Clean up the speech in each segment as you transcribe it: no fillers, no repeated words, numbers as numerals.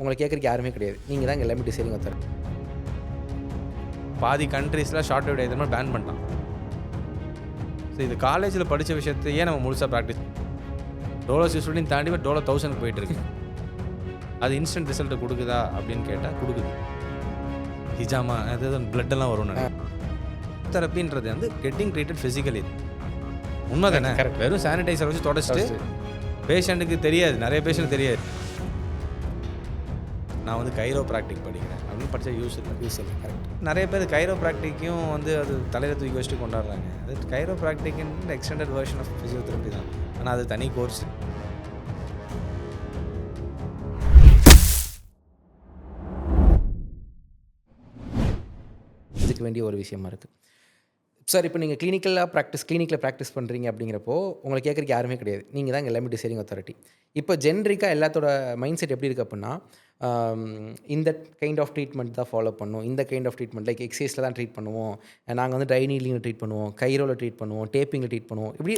உங்களை கேட்குறக்கு யாருமே கிடையாது. நீங்க தான் எல்லாமே டிசைனிங் ஆத்தர். பாதி கண்ட்ரீஸில் ஷார்ட் வேவ் டயக்ராம் பேன் பண்ணிட்டான். ஸோ இது காலேஜில் படித்த விஷயத்தையே நம்ம முழுசாக ப்ராக்டிஸ் டோலோ 615 தாண்டி டோலோ 1000க்கு போயிட்டுருக்கு. அது இன்ஸ்டன்ட் ரிசல்ட் கொடுக்குதா அப்படின்னு கேட்டால் கொடுக்குது. ஹிஜாமா அதாவது பிளட்டெல்லாம் வரும். தெரப்பின்றது வந்து கெட்டிங் ட்ரீட்டட் ஃபிசிக்கலி. உண்மை தானே? வெறும் சானிடைசர் வச்சு தொடச்சிட்டு பேஷண்ட்டுக்கு தெரியாது, நிறைய பேஷண்ட் தெரியாது. நான் வந்து கைரோ ப்ராக்டிக் படிக்கிறேன் அப்படின்னு படித்தா யூஸ் இல்லை. கரெக்ட். நிறைய பேர் கைரோ ப்ராக்டிக்கையும் வந்து அது தலையில் தூக்கி வச்சுட்டு கொண்டாடுறாங்க. அது கைரோ ப்ராக்டிக்னு எக்ஸ்டெண்டட் வெர்ஷன் ஆஃப் ஃபிசியோதெரப்பி தான். ஆனால் அது தனி கோர்ஸ். இதுக்கு வேண்டிய ஒரு விஷயமா இருக்குது சார். இப்போ நீங்கள் கிளினிக்கில் ப்ராக்டிஸ் பண்ணுறீங்க அப்படிங்கிறப்போ உங்களை கேட்குறக்கு யாருமே கிடையாது. நீங்கள் தான் எல்லாமே டிசைனிங் அத்தாரிட்டி. இப்போ ஜென்ரிக்காக எல்லாத்தோட மைண்ட் செட் எப்படி இருக்குது அப்படின்னா, இந்த கைண்ட் ஆஃப் ட்ரீட்மெண்ட் தான் ஃபாலோ பண்ணுவோம், இந்த கைண்ட் ஆஃப் ட்ரீட்மெண்ட் லைக் எக்ஸசைஸில் தான் ட்ரீட் பண்ணுவோம், நாங்கள் வந்து ட்ரை நீலிங்கில் ட்ரீட் பண்ணுவோம், கைரோவில் ட்ரீட் பண்ணுவோம், டேப்பிங்கில் ட்ரீட் பண்ணுவோம். இப்படி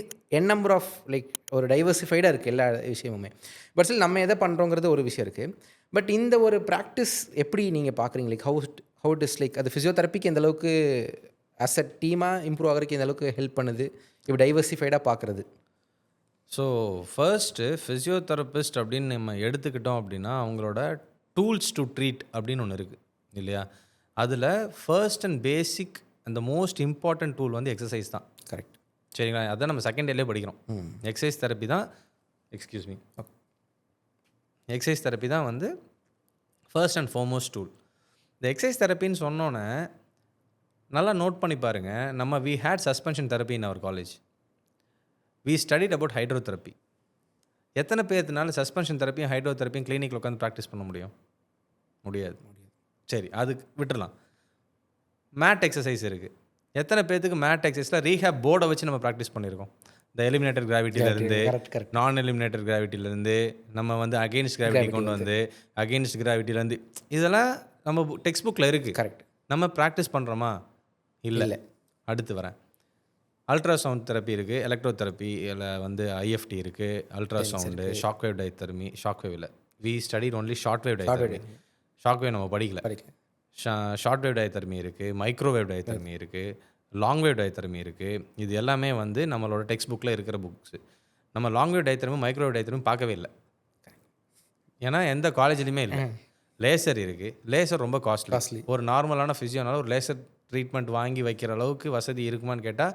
நம்பர் ஆஃப் லைக் ஒரு டைவர்சிஃபைடாக இருக்குது எல்லா விஷயமுமே. பட் ஸ்டில் நம்ம எதை பண்ணுறோங்கிறது ஒரு விஷயம் இருக்குது. பட் இந்த ஒரு ப்ராக்டிஸ் எப்படி நீங்கள் பார்க்குறீங்க? Like how it is like அது ஃபிசியோதெரப்பிக்கு எந்த அளவுக்கு அஸ் அ டீமாக இம்ப்ரூவ் ஆகிறதுக்கு எந்த அளவுக்கு ஹெல்ப் பண்ணுது, இப்போ டைவர்சிஃபைடாக பார்க்குறது? ஸோ ஃபர்ஸ்ட்டு ஃபிசியோதெரபிஸ்ட் அப்படின்னு நம்ம எடுத்துக்கிட்டோம் அப்படின்னா அவங்களோட டூல்ஸ் டு ட்ரீட் அப்படின்னு ஒன்று இருக்குது இல்லையா? அதில் ஃபர்ஸ்ட் அண்ட் பேசிக் அந்த மோஸ்ட் இம்பார்ட்டன்ட் டூல் வந்து எக்ஸசைஸ் தான். கரெக்ட். சரிங்களா? அதான் நம்ம செகண்ட் இயர்லேயே படிக்கிறோம். எக்ஸசைஸ் தெரப்பி தான் எக்ஸசைஸ் தெரப்பி தான் வந்து ஃபர்ஸ்ட் அண்ட் ஃபார்மோஸ்ட் டூல். இந்த எக்ஸசைஸ் தெரப்பின்னு சொன்னோன்னே நல்லா நோட் பண்ணி பாருங்கள். நம்ம we had suspension therapy in our college. We studied about hydrotherapy. எத்தனை பேர்த்துனால சஸ்பென்ஷன் தெரப்பியும் ஹைட்ரோதெரப்பியும் கிளினிக்கில் உட்காந்து ப்ராக்டிஸ் பண்ண முடியும்? முடியாது. சரி, அதுக்கு விட்டுடலாம். மேட் எக்ஸசைஸ் இருக்குது. எத்தனை பேர்த்துக்கு மேட் எக்ஸசைஸில் ரீஹேப் போர்டை வச்சு நம்ம ப்ராக்டிஸ் பண்ணியிருக்கோம்? இந்த எலிமினேட்டர் கிராவிட்டியிலேருந்து நான் எலிமினேட்டர் கிராவிட்டியிலேருந்து நம்ம வந்து அகெயின்ஸ்ட் கிராவிட்டி கொண்டு வந்து அகெயின்ஸ்ட் கிராவிட்டிலேருந்து இதெல்லாம் நம்ம டெக்ஸ்ட் புக்கில் இருக்குது. கரெக்ட். நம்ம ப்ராக்டிஸ் பண்ணுறோமா? இல்லை. அடுத்து வரேன். அல்ட்ராசவுண்ட் தெரப்பி இருக்குது, எலக்ட்ரோ தெரப்பி, இதில் வந்து ஐஎஃப்டி இருக்குது, ultrasound, shock wave diathermy. Shock wave இல்லை, we studied only short wave diathermy. Shock wave நம்ம படிக்கல. ஷார்ட் வேவ் டயத்தெரமி இருக்குது, மைக்ரோவேவ் டயத்தெரமி இருக்குது, லாங் வேவ் டயத்தெரமி இருக்குது. இது எல்லாமே வந்து நம்மளோட டெக்ஸ்ட் புக்கில் இருக்கிற புக்ஸு. நம்ம long wave diathermy microwave diathermy பார்க்கவே இல்லை. ஏன்னா எந்த காலேஜ்லையுமே இல்லை. லேசர் இருக்குது. லேசர் ரொம்ப காஸ்ட்லி. ஒரு நார்மலான ஃபிசியோனால ஒரு லேசர் ட்ரீட்மெண்ட் வாங்கி வைக்கிற அளவுக்கு வசதி இருக்குமான்னு கேட்டால்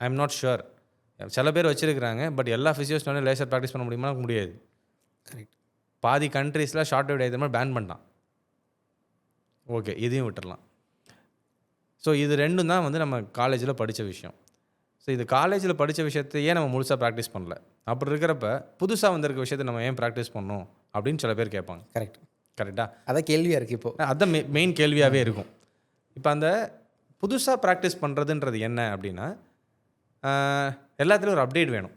ஐ எம் நாட் ஷுர். சில பேர் வச்சுருக்கிறாங்க. பட் எல்லா ஃபிசியோஸ்னாலும் லேசர் ப்ராக்டிஸ் பண்ண முடியுமா? முடியாது. கரெக்ட். பாதி பாதி கண்ட்ரீஸில் ஷார்ட் வேவ் டயக்ராம் பேன் பண்ணிட்டான். ஓகே, இதையும் விட்டுடலாம். ஸோ இது ரெண்டும் தான் வந்து நம்ம காலேஜில் படித்த விஷயம். ஸோ இது காலேஜில் படித்த விஷயத்தையே நம்ம முழுசாக ப்ராக்டிஸ் பண்ணல. அப்படி இருக்கிறப்ப புதுசாக வந்திருக்க விஷயத்தை நம்ம ஏன் ப்ராக்டிஸ் பண்ணணும் அப்படின்னு சில பேர் கேட்பாங்க. கரெக்டாக அதான் கேள்வியாக இருக்குது. இப்போது அதுதான் மெயின் கேள்வியாகவே இருக்கும். இப்போ அந்த புதுசாக ப்ராக்டிஸ் பண்ணுறதுன்றது என்ன அப்படின்னா, எல்லாத்துலேயும் ஒரு அப்டேட் வேணும்.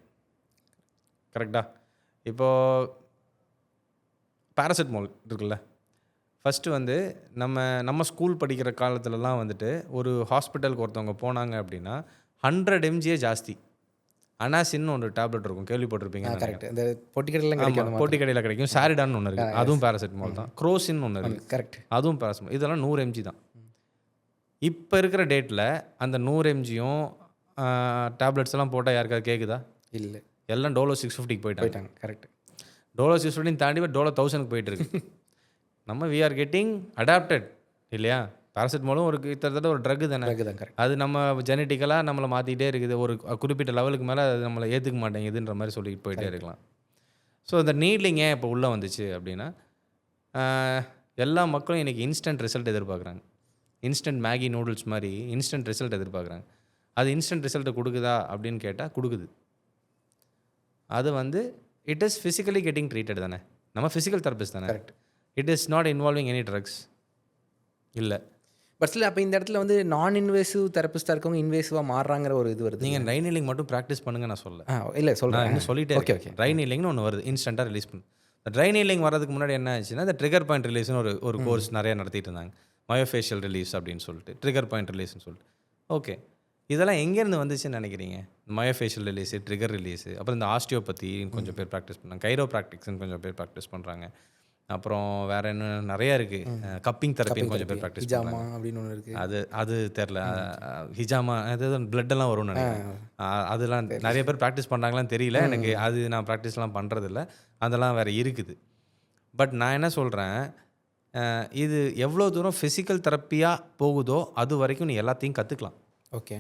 கரெக்டாக? இப்போது பேராசிட்டமால் இருக்குல்ல, ஃபஸ்ட்டு வந்து நம்ம ஸ்கூல் படிக்கிற காலத்துலலாம் வந்துட்டு ஒரு ஹாஸ்பிட்டலுக்கு ஒருத்தவங்க போனாங்க அப்படின்னா 100 mg ஜாஸ்தி. அனாசின்னு ஒரு டேப்லெட் இருக்கும், கேள்விப்பட்டிருப்பீங்க. கரெக்ட். இந்த பொட்டி கடையில் கிடைக்கும். சாரிடான்னு ஒன்று இருக்குது, அதுவும் பேராசிட்டமால் தான். குரோசின்னு ஒன்று இருக்குது, கரெக்ட், அதுவும் பேராசிட்டமால். இதெல்லாம் 100 mg தான். இப்போ இருக்கிற டேட்டில் அந்த 100 mgயும் டேப்லெட்ஸ் எல்லாம் போட்டால் யாருக்காவது கேட்குதா? இல்லை. எல்லாம் டோலோ 650க்கு போயிட்டாங்க. கரெக்ட். டோலோ 650 தாண்டி டோலோ 1000க்கு போயிட்டு இருக்கு. நம்ம வி ஆர் கெட்டிங் அடாப்டட் இல்லையா? பேராசிட்டமாலும் ஒரு கிட்டத்தட்ட ஒரு ட்ரக் தானே. அது நம்ம ஜெனட்டிக்கலாக நம்மளை மாற்றிக்கிட்டே இருக்குது. ஒரு குறிப்பிட்ட லெவலுக்கு மேலே அது நம்மளை ஏற்றுக்க மாட்டேங்குதுன்ற மாதிரி சொல்லிட்டு போயிட்டே இருக்கலாம். ஸோ இந்த நீட்லிங் ஏன் இப்போ உள்ளே வந்துச்சு அப்படின்னா, எல்லா மக்களும் இன்றைக்கி இன்ஸ்டன்ட் ரிசல்ட் எதிர்பார்க்குறாங்க. இன்ஸ்டன்ட் மேகி நூடுல்ஸ் மாதிரி இன்ஸ்டன்ட் ரிசல்ட் எதிர்பார்க்குறாங்க. அது இன்ஸ்டன்ட் ரிசல்ட்டை கொடுக்குதா அப்படின்னு கேட்டால் கொடுக்குது. அது வந்து it is physically getting treated தானே. நம்ம ஃபிசிக்கல் தெரபிஸ்ட் தானே. Correct. It is not involving any drugs. இல்லை. பட் ஸ்டில் அப்போ இந்த இடத்துல வந்து நான் இன்வேசிவ் தெரபிஸ்டாக இருக்கவங்க இன்வேசிவாக மாறுறாங்கிற ஒரு இது வருது. நீங்கள் ட்ரை நீலிங் மட்டும் ப்ராக்டிஸ் பண்ணுங்க நான் சொல்ல. இல்லை சொல்கிறேன், இன்னும் சொல்லிட்டே ஓகே. ட்ரை நீலிங்னு ஒன்று வருது, இன்ஸ்டண்ட்டாக ரிலீஸ் பண்ணு. இந்த ட்ரை நீலிங் வரதுக்கு முன்னாடி என்ன ஆச்சுன்னா, இந்த ட்ரிகர் பாயிண்ட் ரிலீஸ்னு ஒரு கோர்ஸ் நிறையா நடத்திட்டு இருந்தாங்க. மயோஃபேஷியல் ரிலீஸ் அப்படின்னு சொல்லிட்டு, ட்ரிகர் பாயிண்ட் ரிலீஸ்னு சொல்லிட்டு. ஓகே, இதெல்லாம் எங்கேருந்து வந்துச்சுன்னு நினைக்கிறீங்க? மயோஃபேஷியல் ரிலீஸு, ட்ரிகர் ரிலீஸு, அப்புறம் இந்த ஆஸ்டியோபதி கொஞ்சம் பேர் ப்ராக்டிஸ் பண்ணாங்க, கைரோ ப்ராக்டிக்ஸ்னு கொஞ்சம் பேர் ப்ராக்டிஸ் பண்ணுறாங்க, அப்புறம் வேறு என்ன நிறையா இருக்குது. கப்பிங் தெரப்பின்னு கொஞ்சம் பேர் ப்ராக்டிஸ் ஹிஜாமா பண்ணுறாங்க. அப்படின்னு ஒன்று இருக்குது. அது தெரில. ஹிஜாமா அது பிளட்டெல்லாம் வரும்னு நினைக்கிறேன். அதெல்லாம் நிறைய பேர் ப்ராக்டிஸ் பண்ணுறாங்களான்னு தெரியல எனக்கு. அது நான் ப்ராக்டிஸ்லாம் பண்ணுறதில்ல. அதெல்லாம் வேறு இருக்குது. பட் நான் என்ன சொல்கிறேன், இது எவ்வளோ தூரம் ஃபிசிக்கல் தெரப்பியாக போகுதோ அது வரைக்கும் நீ எல்லாத்தையும் கற்றுக்கலாம். ஓகே.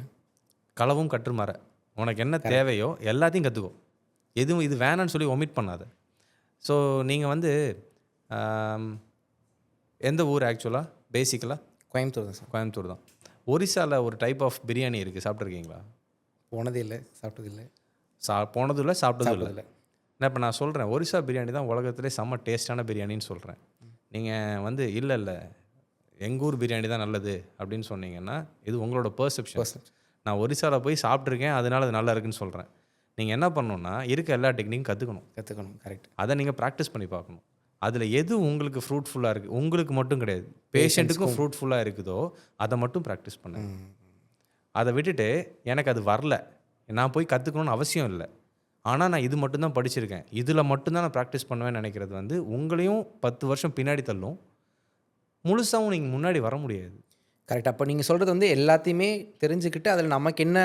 களவும் கற்றுமாற. உனக்கு என்ன தேவையோ எல்லாத்தையும் கற்றுக்கோ. எதுவும் இது வேணான்னு சொல்லி ஒமிட் பண்ணாத. ஸோ நீங்கள் வந்து எந்த ஊர் ஆக்சுவலாக பேசிக்கலாக? கோயம்புத்தூர் தான் சார். கோயம்புத்தூர் தான். ஒரிசாவில் ஒரு டைப் ஆஃப் பிரியாணி இருக்குது, சாப்பிட்ருக்கீங்களா? போனதே இல்லை, சாப்பிட்டது இல்லை. போனதும் இல்லை, சாப்பிட்டதும் இல்லை. இல்லை. நான் இப்போ நான் சொல்கிறேன், ஒரிசா பிரியாணி தான் உலகத்திலே செம்ம டேஸ்டான பிரியாணின்னு சொல்கிறேன். நீங்கள் வந்து இல்லை எங்கள் ஊர் பிரியாணி தான் நல்லது அப்படின்னு சொன்னீங்கன்னா இது உங்களோட பெர்செப்ஷன். நான் ஒரிசாவில் போய் சாப்பிட்ருக்கேன், அதனால அது நல்லா இருக்குன்னு சொல்கிறேன். நீங்கள் என்ன பண்ணணுன்னா இருக்க எல்லா டெக்னிக்கும் கற்றுக்கணும். கரெக்ட். அதை நீங்கள் ப்ராக்டிஸ் பண்ணி பார்க்கணும். அதில் எது உங்களுக்கு ஃப்ரூட்ஃபுல்லாக இருக்குது, உங்களுக்கு மட்டும் கிடையாது, பேஷண்ட்டுக்கும் ஃப்ரூட்ஃபுல்லாக இருக்குதோ அதை மட்டும் ப்ராக்டிஸ் பண்ணுங்க. அதை விட்டுட்டு எனக்கு அது வரல, நான் போய் கற்றுக்கணும்னு அவசியம் இல்லை, ஆனால் நான் இது மட்டும்தான் படிச்சிருக்கேன், இதில் மட்டும்தான் நான் ப்ராக்டிஸ் பண்ணுவேன்னு நினைக்கிறது வந்து உங்களையும் 10 வருஷம் பின்னாடி தள்ளும். முழுசாகவும் நீங்கள் முன்னாடி வர முடியாது. கரெக்ட். அப்போ நீங்கள் சொல்கிறது வந்து எல்லாத்தையுமே தெரிஞ்சுக்கிட்டு அதில் நமக்கு என்ன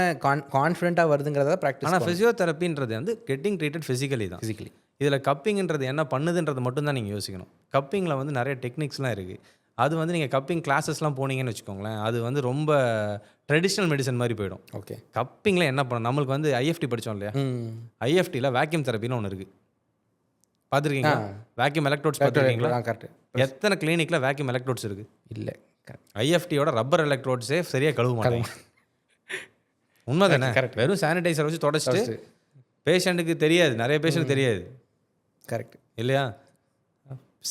கான்ஃபிடென்ட்டாக வருதுங்கிறத ப்ராக்டிஸ். ஆனால் ஃபிசியோதெரப்பின்றது வந்து கெட்டிங் ட்ரீட்டட் ஃபிசிக்கலி தான். ஃபிசிக்கலி. இதில் கப்பிங்கிறது என்ன பண்ணுதுன்றது மட்டும் தான் நீங்கள் யோசிக்கணும். கப்பிங்கில் வந்து நிறைய டெக்னிக்ஸ்லாம் இருக்குது. அது வந்து நீங்கள் கப்பிங் கிளாஸஸ்லாம் போனீங்கன்னு வச்சுக்கோங்களேன், அது வந்து ரொம்ப ட்ரெடிஷ்னல் மெடிசன் மாதிரி போயிடும். ஓகே. கப்பிங்கில் என்ன பண்ணணும், நம்மளுக்கு வந்து ஐஎஃப்டி படித்தோம் இல்லையா, ஐஎஃப்டியில் வேக்யூம் தெரப்பின்னு ஒன்று இருக்குது, பார்த்துருக்கீங்களா? வேக்யூம் எலக்ட்ரோட்ஸ் பார்த்துருக்கீங்களா? கரெக்ட். எத்தனை கிளினிக்கில் வேக்யூம் எலக்ட்ரோட்ஸ் இருக்குது? இல்லை. ஐஎஃப்டியோட ரப்பர் எலக்ட்ரோட்ஸே சரியாக கழுவ மாட்டாங்க. உண்மை தானே? வெறும் சானிடைசர் வச்சு தொடச்சிட்டு பேஷண்ட்டுக்கு தெரியாது, நிறைய பேஷண்ட்டுக்கு தெரியாது. கரெக்ட் இல்லையா?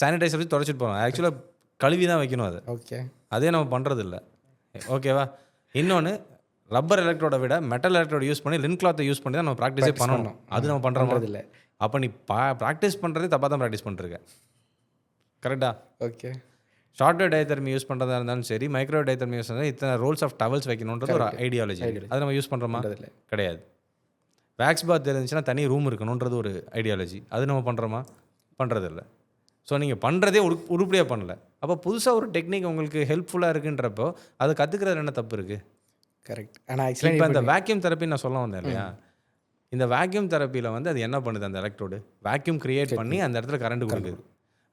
சானிடைசர் வச்சு தொடச்சிட்டு போகிறோம், ஆக்சுவலாக கழுவி தான் வைக்கணும் அது. ஓகே. அதே நம்ம பண்ணுறது இல்லை. ஓகேவா? இன்னொன்று, ரப்பர் எலக்ட்ரோட விட மெட்டல் எலக்ட்ரோட யூஸ் பண்ணி லின் கிளாத்தை யூஸ் பண்ணி தான் நம்ம ப்ராக்டிஸே பண்ணணும். அது நம்ம பண்ணுறது இல்லை. அப்போ நீ ப்ராக்டிஸ் பண்ணுறதே தப்பாக தான் ப்ராக்டிஸ் பண்ணிருக்க. கரெக்டா? ஓகே. ஷார்ட் வேவ் டயதெர்மி யூஸ் பண்ணுறதா இருந்தாலும் சரி, மைக்ரோ டயதெர்மி யூஸ் பண்ணால் இத்தனை ரோல்ஸ் ஆஃப் டவல்ஸ் வைக்கணுன்றது ஒரு ஐடியாலஜி. அது நம்ம யூஸ் பண்ணுறோமா? கிடையாது. வேக்ஸ் பாத் இருந்துச்சுன்னா தனி ரூம் இருக்கணுன்றது ஒரு ஐடியாலஜி. அது நம்ம பண்ணுறோமா? பண்ணுறதில்ல. ஸோ நீங்கள் பண்ணுறதே உருப்படியாக பண்ணல. அப்போ புதுசாக ஒரு டெக்னிக் உங்களுக்கு ஹெல்ப்ஃபுல்லாக இருக்குன்றப்போ அதை கற்றுக்கிறது என்ன தப்பு இருக்குது? கரெக்ட். ஆனால் ஆக்சுவலி இப்போ இந்த வேக்யூம் தெரப்பி நான் சொல்ல வந்தேன் இல்லையா, இந்த வேக்யூம் தெரப்பியில் வந்து அது என்ன பண்ணுது, அந்த எலக்ட்ரோடு வேக்யூம் கிரியேட் பண்ணி அந்த இடத்துல கரண்ட் கொடுக்குது.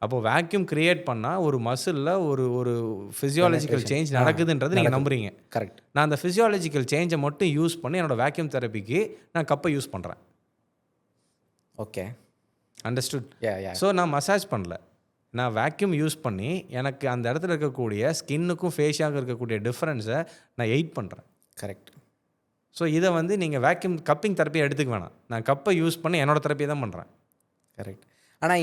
அப்போது வேக்யூம் கிரியேட் பண்ணால் ஒரு மசிலில் ஒரு ஃபிசியாலஜிக்கல் சேஞ்ச் நடக்குதுன்றது நீங்கள் நம்புறீங்க. கரெக்ட். நான் அந்த ஃபிசியாலஜிக்கல் சேஞ்சை மட்டும் யூஸ் பண்ணி என்னோடய வேக்யூம் தெரப்பிக்கு நான் கப்பை யூஸ் பண்ணுறேன். ஓகே. அண்டர்ஸ்டுட்? ஸோ நான் மசாஜ் பண்ணல, நான் வேக்யூம் யூஸ் பண்ணி எனக்கு அந்த இடத்துல இருக்கக்கூடிய ஸ்கின்னுக்கும் ஃபேஷியாக இருக்கக்கூடிய டிஃப்ரென்ஸை நான் எயிட் பண்ணுறேன். கரெக்ட். ஸோ இதை வந்து நீங்கள் வேக்யூம் கப்பிங் தெரப்பியை எடுத்துக்க வேணாம், நான் கப்பை யூஸ் பண்ணி என்னோடய தெரப்பியை தான் பண்ணுறேன். கரெக்ட். ஆனால்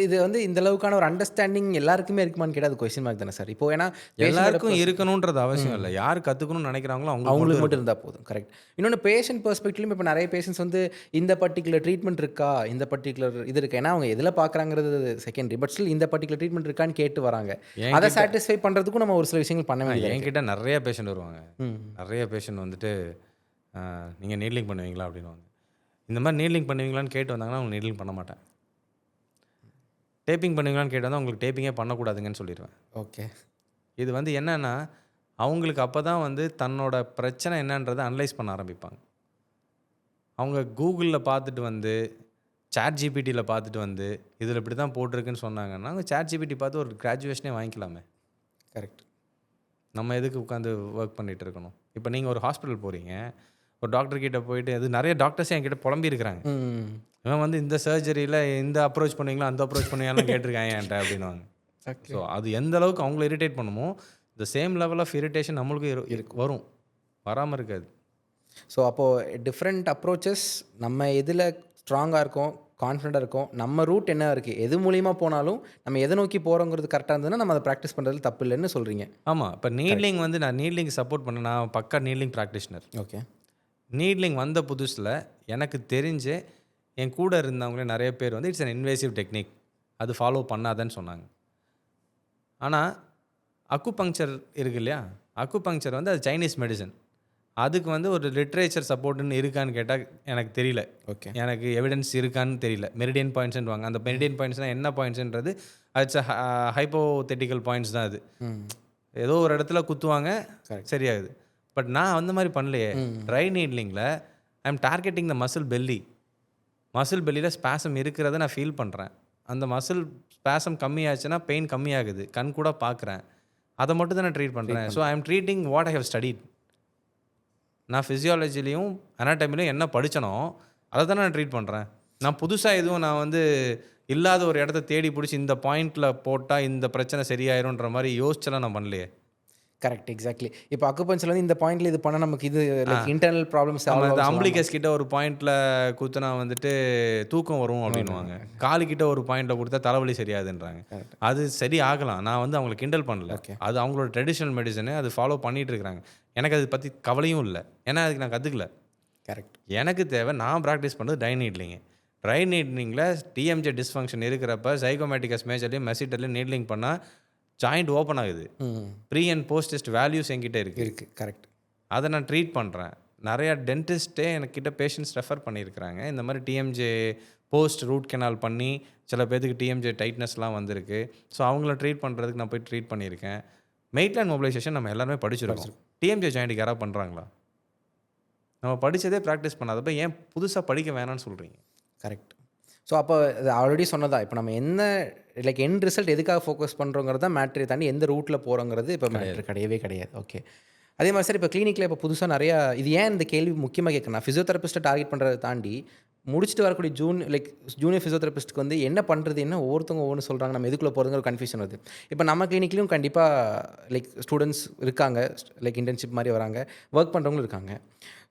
இது வந்து இந்த அளவுக்கான ஒரு அண்டர்ஸ்டாண்டிங் எல்லாருக்குமே இருக்குமான்னு கேட்டால் அது கொஸ்டின் மார்க் தானே சார். இப்போ ஏன்னா எல்லாருக்கும் இருக்கணுன்றது அவசியம் இல்லை, யார் கற்றுக்கணும்னு நினைக்கிறாங்களோ அவங்களுக்கு மட்டும் இருந்தால் போதும். கரெக்ட். இன்னொன்று பேஷண்ட் பெர்ஸ்பெக்டிவ்லையும் இப்போ நிறைய பேஷண்ட்ஸ் வந்து இந்த பர்டிகுலர் ட்ரீட்மெண்ட் இருக்கா, இந்த பர்டிகுலர் இது இருக்கா, ஏன்னா அவங்க எதில் பார்க்குறாங்கிறது செகண்டரி, பட் ஸ்டில் இந்த பர்டிகுலர் ட்ரீட்மெண்ட் இருக்கான்னு கேட்டு வராங்க. அதை சாட்டிஸ்ஃபை பண்ணுறதுக்கும் நம்ம ஒரு சில விஷயங்கள் பண்ண வேண்டியது. என்கிட்ட நிறைய பேஷண்ட் வருவாங்க, நிறைய பேஷண்ட் வந்துட்டு நீங்கள் நீட்லிங் பண்ணுவீங்களா அப்படின்னு. இந்த மாதிரி நீட்லிங் பண்ணுவீங்களான்னு கேட்டு வந்தாங்கன்னா அவங்க நீட்லிங் பண்ண மாட்டேன். டேப்பிங் பண்ணுவீங்களான்னு கேட்டால் தான் உங்களுக்கு டேப்பிங்கே பண்ணக்கூடாதுங்கன்னு சொல்லிடுவேன். ஓகே. இது வந்து என்னென்னா அவங்களுக்கு அப்போ தான் வந்து தன்னோட பிரச்சனை என்னன்றதை அனலைஸ் பண்ண ஆரம்பிப்பாங்க. அவங்க கூகுளில் பார்த்துட்டு வந்து சாட் ஜிபிடியில் பார்த்துட்டு வந்து இதில் இப்படி தான் போட்டிருக்குன்னு சொன்னாங்கன்னா அவங்க சாட் ஜிபிடி பார்த்து ஒரு கிராஜுவேஷனே வாங்கிக்கலாமே. கரெக்ட். நம்ம எதுக்கு உட்காந்து ஒர்க் பண்ணிகிட்டு இருக்கணும்? இப்போ நீங்கள் ஒரு ஹாஸ்பிட்டல் போகிறீங்க, ஒரு டாக்டர்கிட்ட போயிட்டு, அது நிறைய டாக்டர்ஸே என்கிட்ட புலம்பியிருக்கிறாங்க, இவன் வந்து இந்த சர்ஜரியில் இந்த அப்ரோச் பண்ணுவீங்களா அந்த அப்ரோச் பண்ணுவீங்களான்னு கேட்டிருக்காங்க என்கிட்ட அப்படின்வாங்க. ஸோ அது எந்த அளவுக்கு அவங்கள இரிட்டேட் பண்ணுமோ இந்த சேம் லெவல் ஆஃப் இரிட்டேஷன் நம்மளுக்கு வரும், வராமல் இருக்காது. ஸோ அப்போது டிஃப்ரெண்ட் அப்ரோச்சஸ், நம்ம எதில் ஸ்ட்ராங்காக இருக்கோம், கான்ஃபிடண்ட்டாக இருக்கும், நம்ம ரூட் என்ன இருக்குது, எது மூலியமாக போனாலும் நம்ம எதை நோக்கி போகிறோங்கிறது கரெக்டாக இருந்ததுன்னா நம்ம அதை ப்ராக்டிஸ் பண்ணுறது தப்பு இல்லைன்னு சொல்கிறீங்க. ஆமாம். இப்போ நீட்லிங் வந்து நான் நீட்லிங் சப்போர்ட் பண்ணேன், நான் பக்கா நீட்லிங் ப்ராக்டிஷனர். ஓகே. நீட்லிங் வந்த புதுசில் எனக்கு தெரிஞ்சு என் கூட இருந்தவங்களே நிறைய பேர் வந்து இட்ஸ் அன் இன்வேசிவ் டெக்னிக், அது ஃபாலோ பண்ணாதன்னு சொன்னாங்க. ஆனால் அக்குபங்க்சர் இருக்கு இல்லையா, அக்குபங்க்சர் வந்து அது சைனீஸ் மெடிசன், அதுக்கு வந்து ஒரு லிட்ரேச்சர் சப்போர்ட்டுன்னு இருக்கான்னு கேட்டால் எனக்கு தெரியல. ஓகே. எனக்கு எவிடன்ஸ் இருக்கான்னு தெரியல. மெரிடியன் பாயிண்ட்ஸ்ன்றாங்க, அந்த மெரிடியன் பாயிண்ட்ஸ்னால் என்ன பாயிண்ட்ஸ்ன்றது இட்ஸ் ஹைப்போதெட்டிக்கல் பாயிண்ட்ஸ் தான் அது. ம். ஏதோ ஒரு இடத்துல குத்துவாங்க, Correct. சரியாகுது. பட் நான் அந்த மாதிரி பண்ணலையே. ட்ரை நீட்லிங்கில் I am targeting the muscle belly. Muscle பெல்லியில் ஸ்பாசம் இருக்கிறத நான் ஃபீல் பண்ணுறேன். அந்த மசில் ஸ்பாசம் கம்மியாச்சுன்னா பெயின் கம்மியாகுது, கண் கூட பார்க்குறேன். அதை மட்டும் தான் நான் ட்ரீட் பண்ணுறேன். So I am treating what I have studied. நான் ஃபிசியாலஜிலையும் அனாட்டமிலையும் என்ன படித்தனோ அதை தானே நான் ட்ரீட் பண்ணுறேன். நான் புதுசாக எதுவும் நான் வந்து இல்லாத ஒரு இடத்த தேடி பிடிச்சி இந்த பாயிண்டில் போட்டால் இந்த பிரச்சனை சரியாயிரும்ன்ற மாதிரி யோசிச்செல்லாம் நான் பண்ணலையே. Correct, exactly. இப்போ அக்குபஞ்சர்ல வந்து இந்த பாயிண்ட்ல இது பண்ணா நமக்கு இது லைக் இன்டர்னல் ப்ராப்ளம்ஸ் நம்ம இந்த சால்வ் அம்பிளிகஸ் கிட்ட ஒரு பாயிண்ட்ல குத்துனா வந்துட்டு தூக்கம் வரும் அப்படின்னுவாங்க. காலு கிட்ட ஒரு பாயிண்ட்ல கொடுத்தா தலைவலி சரியாதுன்றாங்க. அது சரி ஆகலாம். நான் வந்து அவங்களை கிண்டல் பண்ணல. அது அவங்களோட ட்ரெடிஷ்னல் மெடிசனு, அது ஃபாலோ பண்ணிட்டு இருக்கிறாங்க. எனக்கு அதை பற்றி கவலையும் இல்லை. ஏன்னா அதுக்கு நான் கற்றுக்கல. கரெக்ட். எனக்கு தேவை நான் ப்ராக்டிஸ் பண்ணுறது ட்ரை நீட்லிங்கு. ட்ரை நீட்லிங்கில் டிஎம்ஜே டிஸ்ஃபங்க்ஷன் இருக்கிறப்ப சைகோமேட்டிகஸ் மேஜர்லையும் மெசிட்டர்லையும் நீட்லிங் பண்ணால் ஜாயிண்ட் ஓப்பன் ஆகுது. Pre and post test values என்கிட்ட இருக்குது. கரெக்ட். அதை நான் ட்ரீட் பண்ணுறேன். நிறையா டென்டிஸ்ட்டே எனக்கிட்ட பேஷண்ட்ஸ் ரெஃபர் பண்ணியிருக்கிறாங்க. இந்த மாதிரி டிஎம்ஜே போஸ்ட் ரூட் கெனால் பண்ணி சில பேருக்கு டிஎம்ஜே டைட்னஸ்லாம் வந்திருக்கு. ஸோ அவங்கள ட்ரீட் பண்ணுறதுக்கு நான் போய் ட்ரீட் பண்ணியிருக்கேன். மெயிட்லேண்ட் மொபிலைசேஷன் நம்ம எல்லாருமே படிச்சிருக்கோம். டிஎம்ஜே ஜாயிண்ட்டுக்கு யாராவது பண்ணுறாங்களா? நம்ம படித்ததே ப்ராக்டிஸ் பண்ணாதப்போ ஏன் புதுசாக படிக்க வேணான்னு சொல்கிறீங்க? கரெக்ட். ஸோ அப்போ அது ஆல்ரெடி சொன்னதா, இப்போ நம்ம என்ன லைக் எண்ட் ரிசல்ட் எதுக்காக ஃபோக்கஸ் பண்ணுறோங்கிறது தான் மேட்ரை தாண்டி எந்த ரூட்டில் போகிறோங்கிறது இப்போ மேட்ரு கிடையவே கிடையாது. ஓகே. அதே மாதிரி சார் இப்போ கிளினிக்கில் இப்போ புதுசாக நிறையா இது ஏன் இந்த கேள்வி முக்கியமாக கேட்குறேன், ஃபிசியோதெரபிஸ்ட்டை டார்கெட் பண்ணுறதை தாண்டி முடிச்சுட்டு வரக்கூடிய ஜூனியர் ஃபிசியோதெரபிஸ்ட்டுக்கு வந்து என்ன பண்ணுறது, என்ன ஒவ்வொருத்தவங்க ஒவ்வொன்று சொல்கிறாங்க, நம்ம எதுக்குள்ளே போகிறதுங்கிற ஒரு கன்ஃபியூஷன் வருது. இப்போ நம்ம கிளினிக்லையும் கண்டிப்பாக லைக் ஸ்டூடெண்ட்ஸ் இருக்காங்க, லைக் இன்டர்ன்ஷிப் மாதிரி வராங்க, ஒர்க் பண்ணுறவங்களும் இருக்காங்க.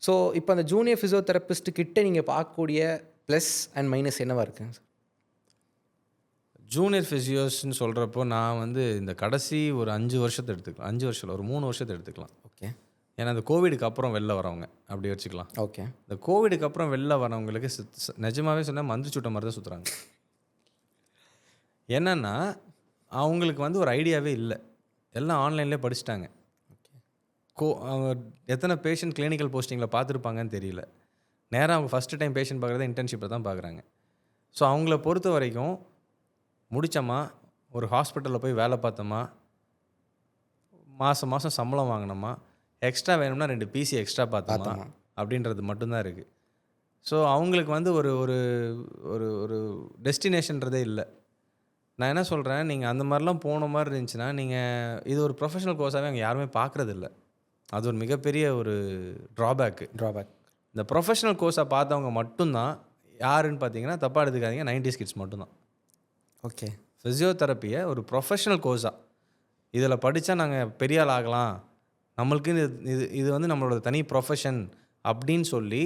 ஸோ இப்போ அந்த ஜூனியர் ஃபிசியோதெரபிஸ்ட்டு கிட்ட நீங்கள் பார்க்கக்கூடிய ப்ளஸ் அண்ட் மைனஸ் என்னவாக இருக்குங்க சார்? ஜூனியர் ஃபிசியோஸ்ன்னு சொல்கிறப்போ நான் வந்து இந்த கடைசி ஒரு 5 வருஷத்தை எடுத்துக்கலாம். 5 வருஷம் இல்லை, ஒரு 3 வருஷத்தை எடுத்துக்கலாம். ஓகே. ஏன்னா இந்த கோவிடுக்கு அப்புறம் வெளில வரவங்க அப்படி வச்சுக்கலாம். ஓகே. இந்த கோவிடுக்கு அப்புறம் வெளில வரவங்களுக்கு நிஜமாகவே சொன்னால் மந்து சுட்ட மாதிரி தான் சுற்றுறாங்க. என்னென்னா அவங்களுக்கு வந்து ஒரு ஐடியாவே இல்லை. எல்லாம் ஆன்லைன்லேயே படிச்சுட்டாங்க. அவங்க எத்தனை பேஷண்ட் கிளினிக்கல் போஸ்டிங்கில் பார்த்துருப்பாங்கன்னு தெரியல. நேராக அவங்க ஃபஸ்ட்டு டைம் பேஷண்ட் பார்க்குறத இன்டர்ன்ஷிப்பில் தான் பார்க்குறாங்க. ஸோ அவங்கள பொறுத்த வரைக்கும் முடித்தோமா, ஒரு ஹாஸ்பிட்டலில் போய் வேலை பார்த்தோமா, மாதம் மாதம் சம்பளம் வாங்கினோமா, எக்ஸ்ட்ரா வேணும்னா 2 பிசி எக்ஸ்ட்ரா பார்த்தோமா அப்படின்றது மட்டும்தான் இருக்குது. ஸோ அவங்களுக்கு வந்து ஒரு ஒரு ஒரு ஒரு டெஸ்டினேஷன்றதே இல்லை. நான் என்ன சொல்கிறேன், நீங்கள் அந்த மாதிரிலாம் போன மாதிரி இருந்துச்சுன்னா நீங்கள் இது ஒரு ப்ரொஃபஷனல் கோர்ஸாகவே அங்கே யாருமே பார்க்குறதில்ல. அது ஒரு மிகப்பெரிய ஒரு ட்ராபேக். இந்த ப்ரொஃபஷனல் கோர்ஸை பார்த்தவங்க மட்டும்தான் யாருன்னு பார்த்தீங்கன்னா, தப்பாக எடுத்துக்காதீங்க, 90s கிட்ஸ் மட்டும்தான். ஓகே. ஃபிசியோதெரப்பியை ஒரு ப்ரொஃபஷனல் கோர்ஸாக இதில் படித்தா நாங்கள் பெரிய ஆள் ஆகலாம், நம்மளுக்கு இது இது வந்து நம்மளோட தனி ப்ரொஃபஷன் அப்படின்னு சொல்லி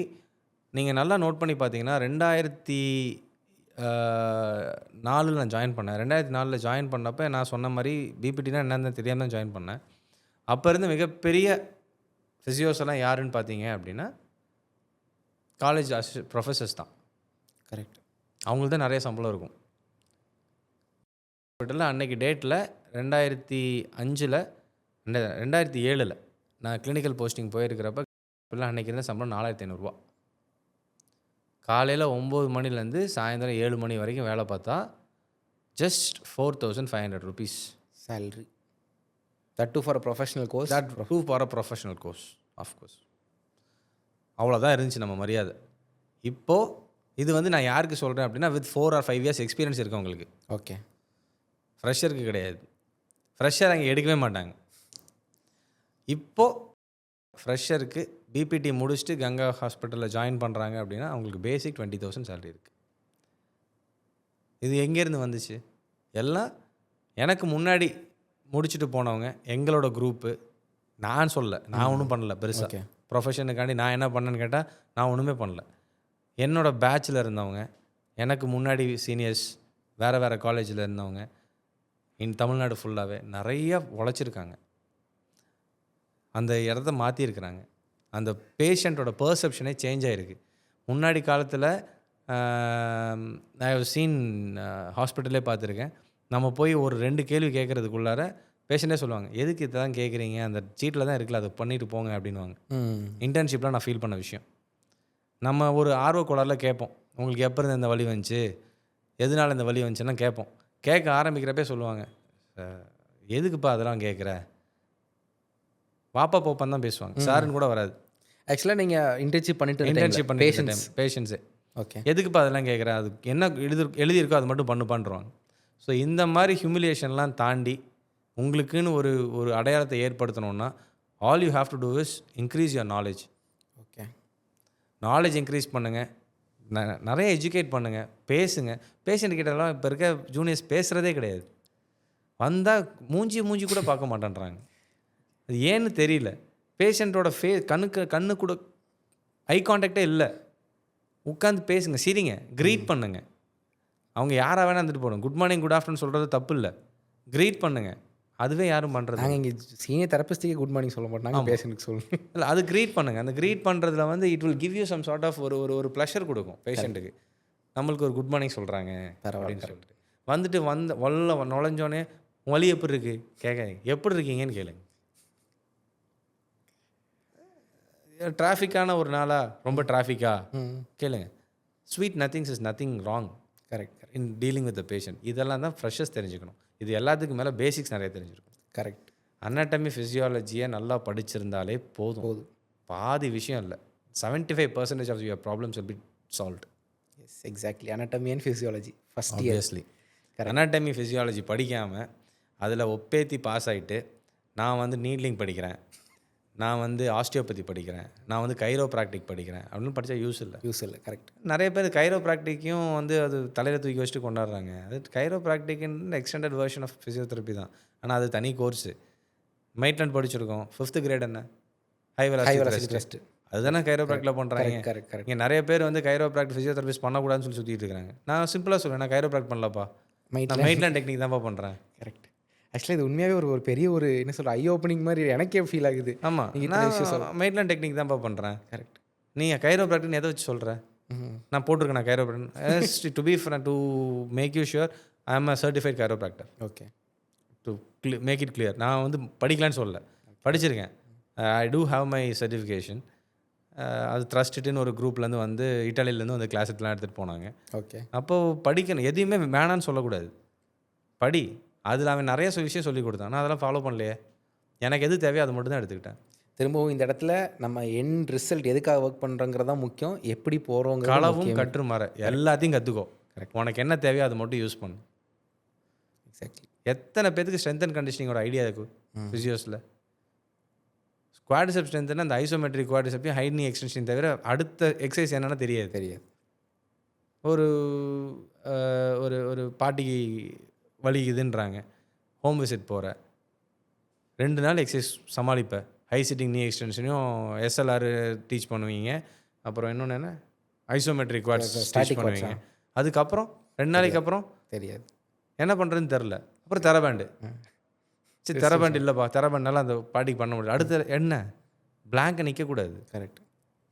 நீங்கள் நல்லா நோட் பண்ணி பார்த்தீங்கன்னா 2004 நான் ஜாயின் பண்ணேன். 2004 ஜாயின் பண்ணப்போ நான் சொன்ன மாதிரி பிபிடினா என்னன்னு தெரியாமல் தான் ஜாயின் பண்ணேன். அப்போ இருந்து மிகப்பெரிய ஃபிசியோஸ் எல்லாம் யாருன்னு பார்த்தீங்க அப்படின்னா காலேஜ் ப்ரொஃபஸர்ஸ் தான். கரெக்ட். அவங்களுக்கு தான் நிறைய சம்பளம் இருக்கும். ஹாஸ்பிட்டலில் அன்றைக்கி டேட்டில் 2005 2007 நான் கிளினிக்கல் போஸ்டிங் போயிருக்கிறப்ப அன்றைக்கி இருந்த சம்பளம் 4500 ரூபா. காலையில் 9 மணிலேருந்து சாயந்தரம் 7 மணி வரைக்கும் வேலை பார்த்தா just 4500 rupees salary. That too for a professional course? That too for a professional course, of course. அவ்வளோதான் இருந்துச்சு நம்ம மரியாதை. இப்போது இது வந்து நான் யாருக்கு சொல்கிறேன் அப்படின்னா வித் 4 or 5 years எக்ஸ்பீரியன்ஸ் இருக்கவங்களுக்கு. ஓகே. ஃப்ரெஷருக்கு கிடையாது. ஃப்ரெஷர் அங்கே எடுக்கவே மாட்டாங்க. இப்போது ஃப்ரெஷருக்கு பிபிடி முடிச்சுட்டு கங்கா ஹாஸ்பிட்டலில் ஜாயின் பண்ணுறாங்க அப்படின்னா அவங்களுக்கு பேசிக் 20,000 சேலரி இருக்குது. இது எங்கேருந்து வந்துச்சு? எல்லாம் எனக்கு முன்னாடி முடிச்சுட்டு போனவங்க, எங்களோட குரூப்பு. நான் ஒன்றும் பண்ணல பெருசாக. ப்ரொஃபஷனுக்காண்டி நான் என்ன பண்ணேன்னு கேட்டால் நான் ஒன்றுமே பண்ணல. என்னோடய பேட்சில் இருந்தவங்க, எனக்கு முன்னாடி சீனியர்ஸ், வேறு காலேஜில் இருந்தவங்க, தமிழ்நாடு ஃபுல்லாகவே நிறைய உழைச்சிருக்காங்க. அந்த இடத்த மாற்றிருக்கிறாங்க. அந்த பேஷண்ட்டோட பர்செப்ஷனே சேஞ்ச் ஆகிருக்கு. முன்னாடி காலத்தில் நான் சீன் ஹாஸ்பிட்டலே பார்த்துருக்கேன். நம்ம போய் ஒரு 2 கேள்வி கேட்குறதுக்குள்ளார பேஷண்ட்டே சொல்லுவாங்க, எதுக்கு இதை தான் கேட்குறீங்க, அந்த சீட்டில் தான் இருக்குல்ல, அதை பண்ணிட்டு போங்க அப்படின்வாங்க. இன்டர்ன்ஷிப்பில் நான் ஃபீல் பண்ண விஷயம். நம்ம ஒரு ஆர்வ கோளாறில் கேட்போம், உங்களுக்கு எப்போ இருந்து இந்த வலி வந்துச்சு, எதனால் இந்த வலி வந்துச்சுன்னா கேட்போம். கேட்க ஆரம்பிக்கிறப்பே சொல்லுவாங்க, எதுக்குப்பா அதெல்லாம் கேட்குற, வாப்பா போப்பான்னு தான் பேசுவாங்க, சாருன்னு கூட வராது. ஆக்சுவலாக நீங்கள் இன்டர்ன்ஷிப் பண்ணிட்டு இன்டர்ன்ஷிப் பண்ணிட்டு பேஷன்ஸ். பேஷன்ஸே ஓகே. எதுக்குப்பா அதெல்லாம் கேட்குற, அது என்ன எழுதியிருக்கோ அது மட்டும் பண்ணுப்பான்றாங்க. ஸோ இந்த மாதிரி ஹியூமிலியேஷன்லாம் தாண்டி உங்களுக்குன்னு ஒரு ஒரு அடையாளத்தை ஏற்படுத்தணும்னா all you have to do is increase your knowledge. Okay. Knowledge increase பண்ணுங்கள், நிறைய எஜுகேட் பண்ணுங்கள், பேசுங்க. பேஷண்ட் கிட்டலாம் இப்போ இருக்க ஜூனியர்ஸ் பேசுகிறதே கிடையாது. வந்தால் மூஞ்சி கூட பார்க்க மாட்டேன்றாங்க. அது ஏன்னு தெரியல. பேஷண்ட்டோட கண்ணு கூட ஐ கான்டாக்டே இல்லை. உட்காந்து பேசுங்க, சிரிங்க, க்ரீட் பண்ணுங்க. அவங்க யாராக வேணா இருந்துட்டு போகணும். குட் மார்னிங் குட் ஆஃப்டர்நூன் சொல்கிறது தப்பு இல்லை, க்ரீட் பண்ணுங்க. அதுவே யாரும் பண்ணுறது. நாங்கள் இங்கே சீனியர் தெரபிஸ்ட்டுக்கே குட் மார்னிங் சொல்ல மாட்டோம், நாங்கள் பேஷண்ட்டுக்கு சொல்லணும். இல்லை, அது க்ரீட் பண்ணுங்கள். அந்த க்ரீட் பண்ணுறதுல வந்து it will give you some sort of ஒரு ஒரு ப்ளஷர் கொடுக்கும் பேஷண்ட்டுக்கு. நம்மளுக்கு ஒரு குட் மார்னிங் சொல்கிறாங்க அப்படின்னு சொல்லிட்டு வந்துட்டு நுழைஞ்சோடனே வலி எப்படி இருக்குது கேட்க, எப்படி இருக்கீங்கன்னு கேளுங்க. டிராஃபிக்கான ஒரு நாளா, ரொம்ப டிராஃபிக்கா கேளுங்க. Sweet nothings is nothing wrong. Correct. In dealing with the patient. இதெல்லாம் தான் ஃப்ரெஷர்ஸ் தெரிஞ்சுக்கணும். இது எல்லாத்துக்கும் மேலே பேசிக்ஸ் நிறைய தெரிஞ்சிருக்கும். கரெக்ட். அனாட்டமி ஃபிசியாலஜியை நல்லா படிச்சிருந்தாலே போதும். பாதி விஷயம் இல்லை, 75% off your problems will be solved. Yes, exactly. Anatomy and physiology first year. Obviously anatomy physiology படிக்காமல் அதில் ஒப்பேத்தி பாஸ் ஆகிட்டு நான் வந்து நீட்லிங் படிக்கிறேன், நான் வந்து ஆஸ்டியோபதி படிக்கிறேன், நான் வந்து கைரோப்ராக்டிக் படிக்கிறேன் அப்படின்னு படித்தா யூஸ் இல்லை. கரெக்ட். நிறைய பேர் கைரோப்ராக்டிக்கையும் வந்து அது தலையில் தூக்கி வச்சுட்டு கொண்டாடுறாங்க. அது கைரோப்ராக்டிக்னு எக்ஸ்டெண்டட் வெர்ஷன் ஆஃப் ஃபிசியோதெரப்பி தான். ஆனால் அது தனி கோர்ஸு. மைட்லாண்ட் படிச்சிருக்கோம். 5th கிரேட் என்ன, ஹை வெலாசிட்டி டெஸ்ட், அதுதானே கைரோப்ராக்டில் பண்ணுறாங்க. கரெக்ட். இங்கே நிறைய பேர் வந்து கைரோப்ராக்ட் ஃபிசியோதெரபிஸ்ட் பண்ணக்கூடாதுன்னு சொல்லி சுற்றிட்டு இருக்காங்க. நான் சிம்பிளாக சொல்லுவேன், நான் கைரோப்ராக்ட் பண்ணலப்பா, நான் மைட்லாண்ட் டெக்னிக் தான்ப்பா பண்ணுறேன். கரெக்ட். ஆக்சுவலாக இது உண்மையாகவே ஒரு பெரிய ஒரு என்ன சொல்கிற ஐ ஓப்பனிங் மாதிரி எனக்கே ஃபீல் ஆகுது. ஆமாம், நான் மைட்லாண்ட் டெக்னிக் தான்ப்பா பண்ணுறேன். கரெக்ட். நீங்கள் கைரோப்ராக்டின்னு எதை வச்சு சொல்கிறேன்? நான் போட்டிருக்கேன் நான் chiropractic to be to make you sure I am a certified chiropractor. Okay. To make it clear, நான் வந்து படிக்கலான்னு சொல்லலை, படிச்சிருக்கேன். I do have my certification. அது த்ரஸ்ட்டுன்னு ஒரு குரூப்லேருந்து வந்து இட்டாலியிலேருந்து வந்து கிளாஸ் எடுத்துகிட்டு போனாங்க. ஓகே. அப்போது படிக்கணும், எதையுமே வேணான்னு சொல்லக்கூடாது, படி. அதில் அவன் நிறைய விஷயம் சொல்லி கொடுத்தான், நான் அதெல்லாம் ஃபாலோ பண்ணலையே. எனக்கு எது தேவையோ அதை மட்டும் தான் எடுத்துக்கிட்டேன். திரும்பவும் இந்த இடத்துல நம்ம எண்ட் ரிசல்ட் எதுக்காக ஒர்க் பண்ணுறோங்கிறது தான் முக்கியம். எப்படி போகிறோங்க, களவும் கற்று மாற எல்லாத்தையும் கற்றுக்கோ. உனக்கு என்ன தேவையோ அதை மட்டும் யூஸ் பண்ணு. எக்ஸாக்ட்லி. எத்தனை பேருக்கு ஸ்ட்ரென்த் அண்ட் கண்டிஷனிங்கோட ஐடியா இருக்கும் ஃபிசியோஸில்? குவாட்ரிசெப் ஸ்ட்ரென்த்னா அந்த ஐசோமெட்ரிக் குவாட்ரிசெப்பையும் ஹைட் நீ எக்ஸ்டென்ஷன் தவிர அடுத்த எக்ஸசைஸ் என்னென்னா தெரியாது. ஒரு ஒரு பாட்டிக்கு வலிக்குதுன்றாங்க, ஹோம் விசிட் போகிற 2 நாள் எக்ஸசைஸ் சமாளிப்பேன். ஹை சிட்டிங் நீ எக்ஸ்டென்ஷனையும் எஸ்எல்ஆர் டீச் பண்ணுவீங்க, அப்புறம் இன்னொன்று என்ன ஐசோமெட்ரிக் குவாட்ஸ் டீச் பண்ணுவீங்க. அதுக்கப்புறம் 2 நாளைக்கு அப்புறம் தெரியாது என்ன பண்ணுறதுன்னு தெரில. அப்புறம் தெரபேண்டு, சரி தெரபேண்ட் இல்லைப்பா, தெரபேண்ட்னால அந்த பாட்டிக்கு பண்ண முடியல. அடுத்த என்ன பிளாங்கை நிற்கக்கூடாது. கரெக்ட்.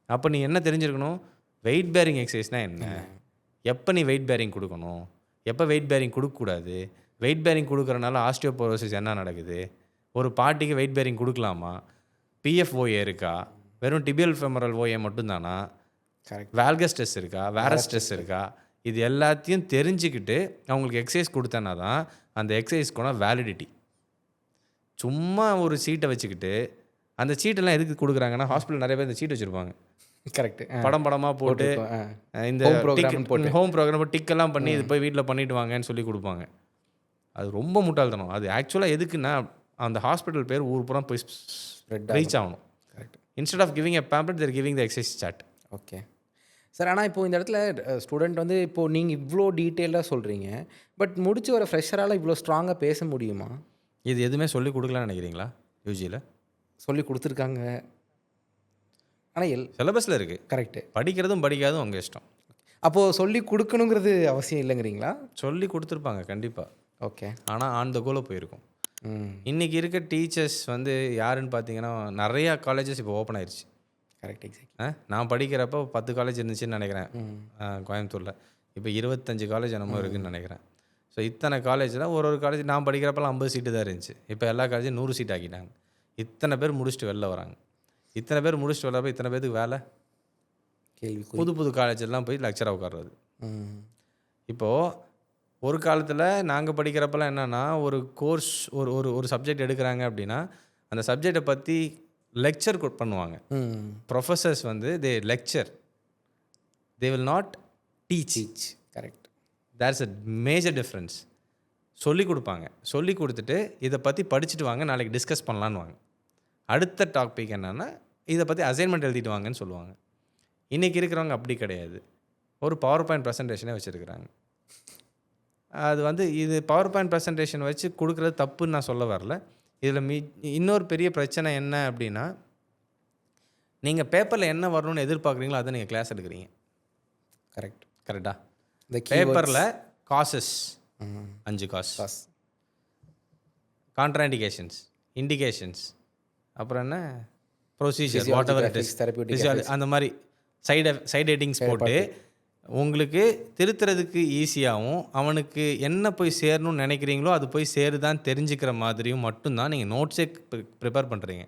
அப்போ நீ என்ன தெரிஞ்சிருக்கணும், வெயிட் பேரிங் எக்ஸசைஸ்னால் என்ன, எப்போ நீ வெயிட் பேரிங் கொடுக்கணும், எப்போ வெயிட் பேரிங் கொடுக்கக்கூடாது, வெயிட் பேரிங் கொடுக்குறனால ஆஸ்டியோபோரோசிஸ் என்ன நடக்குது, ஒரு பாட்டிக்கு வெயிட் பேரிங் கொடுக்கலாமா, பிஎஃப்ஓஏ இருக்கா, வெறும் டிபியல் ஃபெமரல் ஓஏ மட்டும்தானா, வேல்கஸ் ஸ்ட்ரெஸ் இருக்கா, வேரஸ் ஸ்ட்ரெஸ் இருக்கா, இது எல்லாத்தையும் தெரிஞ்சுக்கிட்டு அவங்களுக்கு எக்ஸசைஸ் கொடுத்தனா தான் அந்த எக்ஸசைஸ்க்கான வேலிடிட்டி. சும்மா ஒரு சீட்டை வச்சுக்கிட்டு, அந்த சீட்டெல்லாம் எதுக்கு கொடுக்குறாங்கன்னா, ஹாஸ்பிட்டல் நிறைய பேர் இந்த சீட் வச்சுருப்பாங்க. கரெக்ட். படமாக போட்டு இந்த ஹோம் ப்ரோக்ராம் டிக்கெல்லாம் பண்ணி இது போய் வீட்டில் பண்ணிட்டு வாங்கன்னு சொல்லி கொடுப்பாங்க. அது ரொம்ப முட்டாள்தனம். அது ஆக்சுவலாக எதுக்குன்னா அந்த ஹாஸ்பிட்டல் பேர் ஊர் புறம் போய் ரீச் ஆகணும். Correct. Instead of giving a pamphlet there giving the exercise chart. Okay sir. ஆனால் இப்போது இந்த இடத்துல ஸ்டூடெண்ட் வந்து இப்போது நீங்கள் இவ்வளோ டீட்டெயிலாக சொல்கிறீங்க, பட் முடிச்சு வர ஃப்ரெஷரால் இவ்வளோ ஸ்ட்ராங்காக பேச முடியுமா? இது எதுவுமே சொல்லி கொடுக்கலான்னு நினைக்கிறீங்களா? யூஜியில் சொல்லி கொடுத்துருக்காங்க, ஆனால் சிலபஸில் இருக்குது. கரெக்டு. படிக்கிறதும் படிக்காதும் உங்கள் இஷ்டம். அப்போது சொல்லி கொடுக்கணுங்கிறது அவசியம் இல்லைங்கிறீங்களா? சொல்லி கொடுத்துருப்பாங்க கண்டிப்பாக. ஓகே. ஆனால் ஆன் த கோல போயிருக்கும். இன்றைக்கி இருக்க டீச்சர்ஸ் வந்து யாருன்னு பார்த்தீங்கன்னா, நிறையா காலேஜஸ் இப்போ ஓப்பன் ஆயிடுச்சு. கரெக்ட். எக்ஸாக்ட்லி. நான் படிக்கிறப்போ 10 காலேஜ் இருந்துச்சுன்னு நினைக்கிறேன் கோயம்புத்தூரில். இப்போ 25 காலேஜ் என்னமோ இருக்குதுன்னு நினைக்கிறேன். ஸோ இத்தனை காலேஜில் ஒரு காலேஜ் நான் படிக்கிறப்பெல்லாம் 50 சீட்டு தான் இருந்துச்சு. இப்போ எல்லா காலேஜும் 100 சீட் ஆக்கிட்டாங்க. இத்தனை பேர் முடிச்சுட்டு வெளில வராங்க. இத்தனை பேர் முடிச்சுட்டு வரப்போ இத்தனை பேருக்கு வேலை. கேள்வி. புது காலேஜெல்லாம் போய் லெக்சராக உட்கார்றது. இப்போது ஒரு காலத்தில் நாங்கள் படிக்கிறப்பெல்லாம் என்னென்னா ஒரு கோர்ஸ் ஒரு ஒரு ஒரு சப்ஜெக்ட் எடுக்கிறாங்க அப்படின்னா அந்த சப்ஜெக்டை பற்றி லெக்சர் பண்ணுவாங்க. ப்ரொஃபஸர்ஸ் வந்து lecture, they will not teach. Correct. There's a major difference. சொல்லி கொடுப்பாங்க, சொல்லி கொடுத்துட்டு இதை பற்றி படிச்சுட்டு வாங்க, நாளைக்கு டிஸ்கஸ் பண்ணலான்னு வாங்க. அடுத்த டாபிக் என்னென்னா இதை பற்றி அசைன்மெண்ட் எழுதிட்டு வாங்கன்னு சொல்லுவாங்க. இன்றைக்கி இருக்கிறவங்க அப்படி கிடையாது, ஒரு பவர் பாயிண்ட் ப்ரெசன்டேஷனே வச்சுருக்கிறாங்க. அது வந்து இது பவர் பாயிண்ட் ப்ரெசன்டேஷன் வச்சு கொடுக்குறது தப்புன்னு நான் சொல்ல வரல. இதில் இன்னொரு பெரிய பிரச்சனை என்ன அப்படின்னா, நீங்கள் பேப்பரில் என்ன வரணும்னு எதிர்பார்க்குறீங்களோ அதை நீங்கள் கிளாஸ் எடுக்கிறீங்க. கரெக்டாக இந்த பேப்பரில் காசஸ் 5 காஸ், கான்ட்ராண்டிகேஷன்ஸ், இண்டிகேஷன்ஸ், அப்புறம் என்ன procedure, what ever it is, அந்த மாதிரி சைடு ஹெட்டிங்ஸ் போட்டு உங்களுக்கு திருத்துறதுக்கு ஈஸியாகவும் அவனுக்கு என்ன போய் சேரணும்னு நினைக்கிறீங்களோ அது போய் சேருதான் தெரிஞ்சுக்கிற மாதிரியும் மட்டும்தான் நீங்கள் நோட்ஸே ப்ரிப்பேர் பண்ணுறீங்க.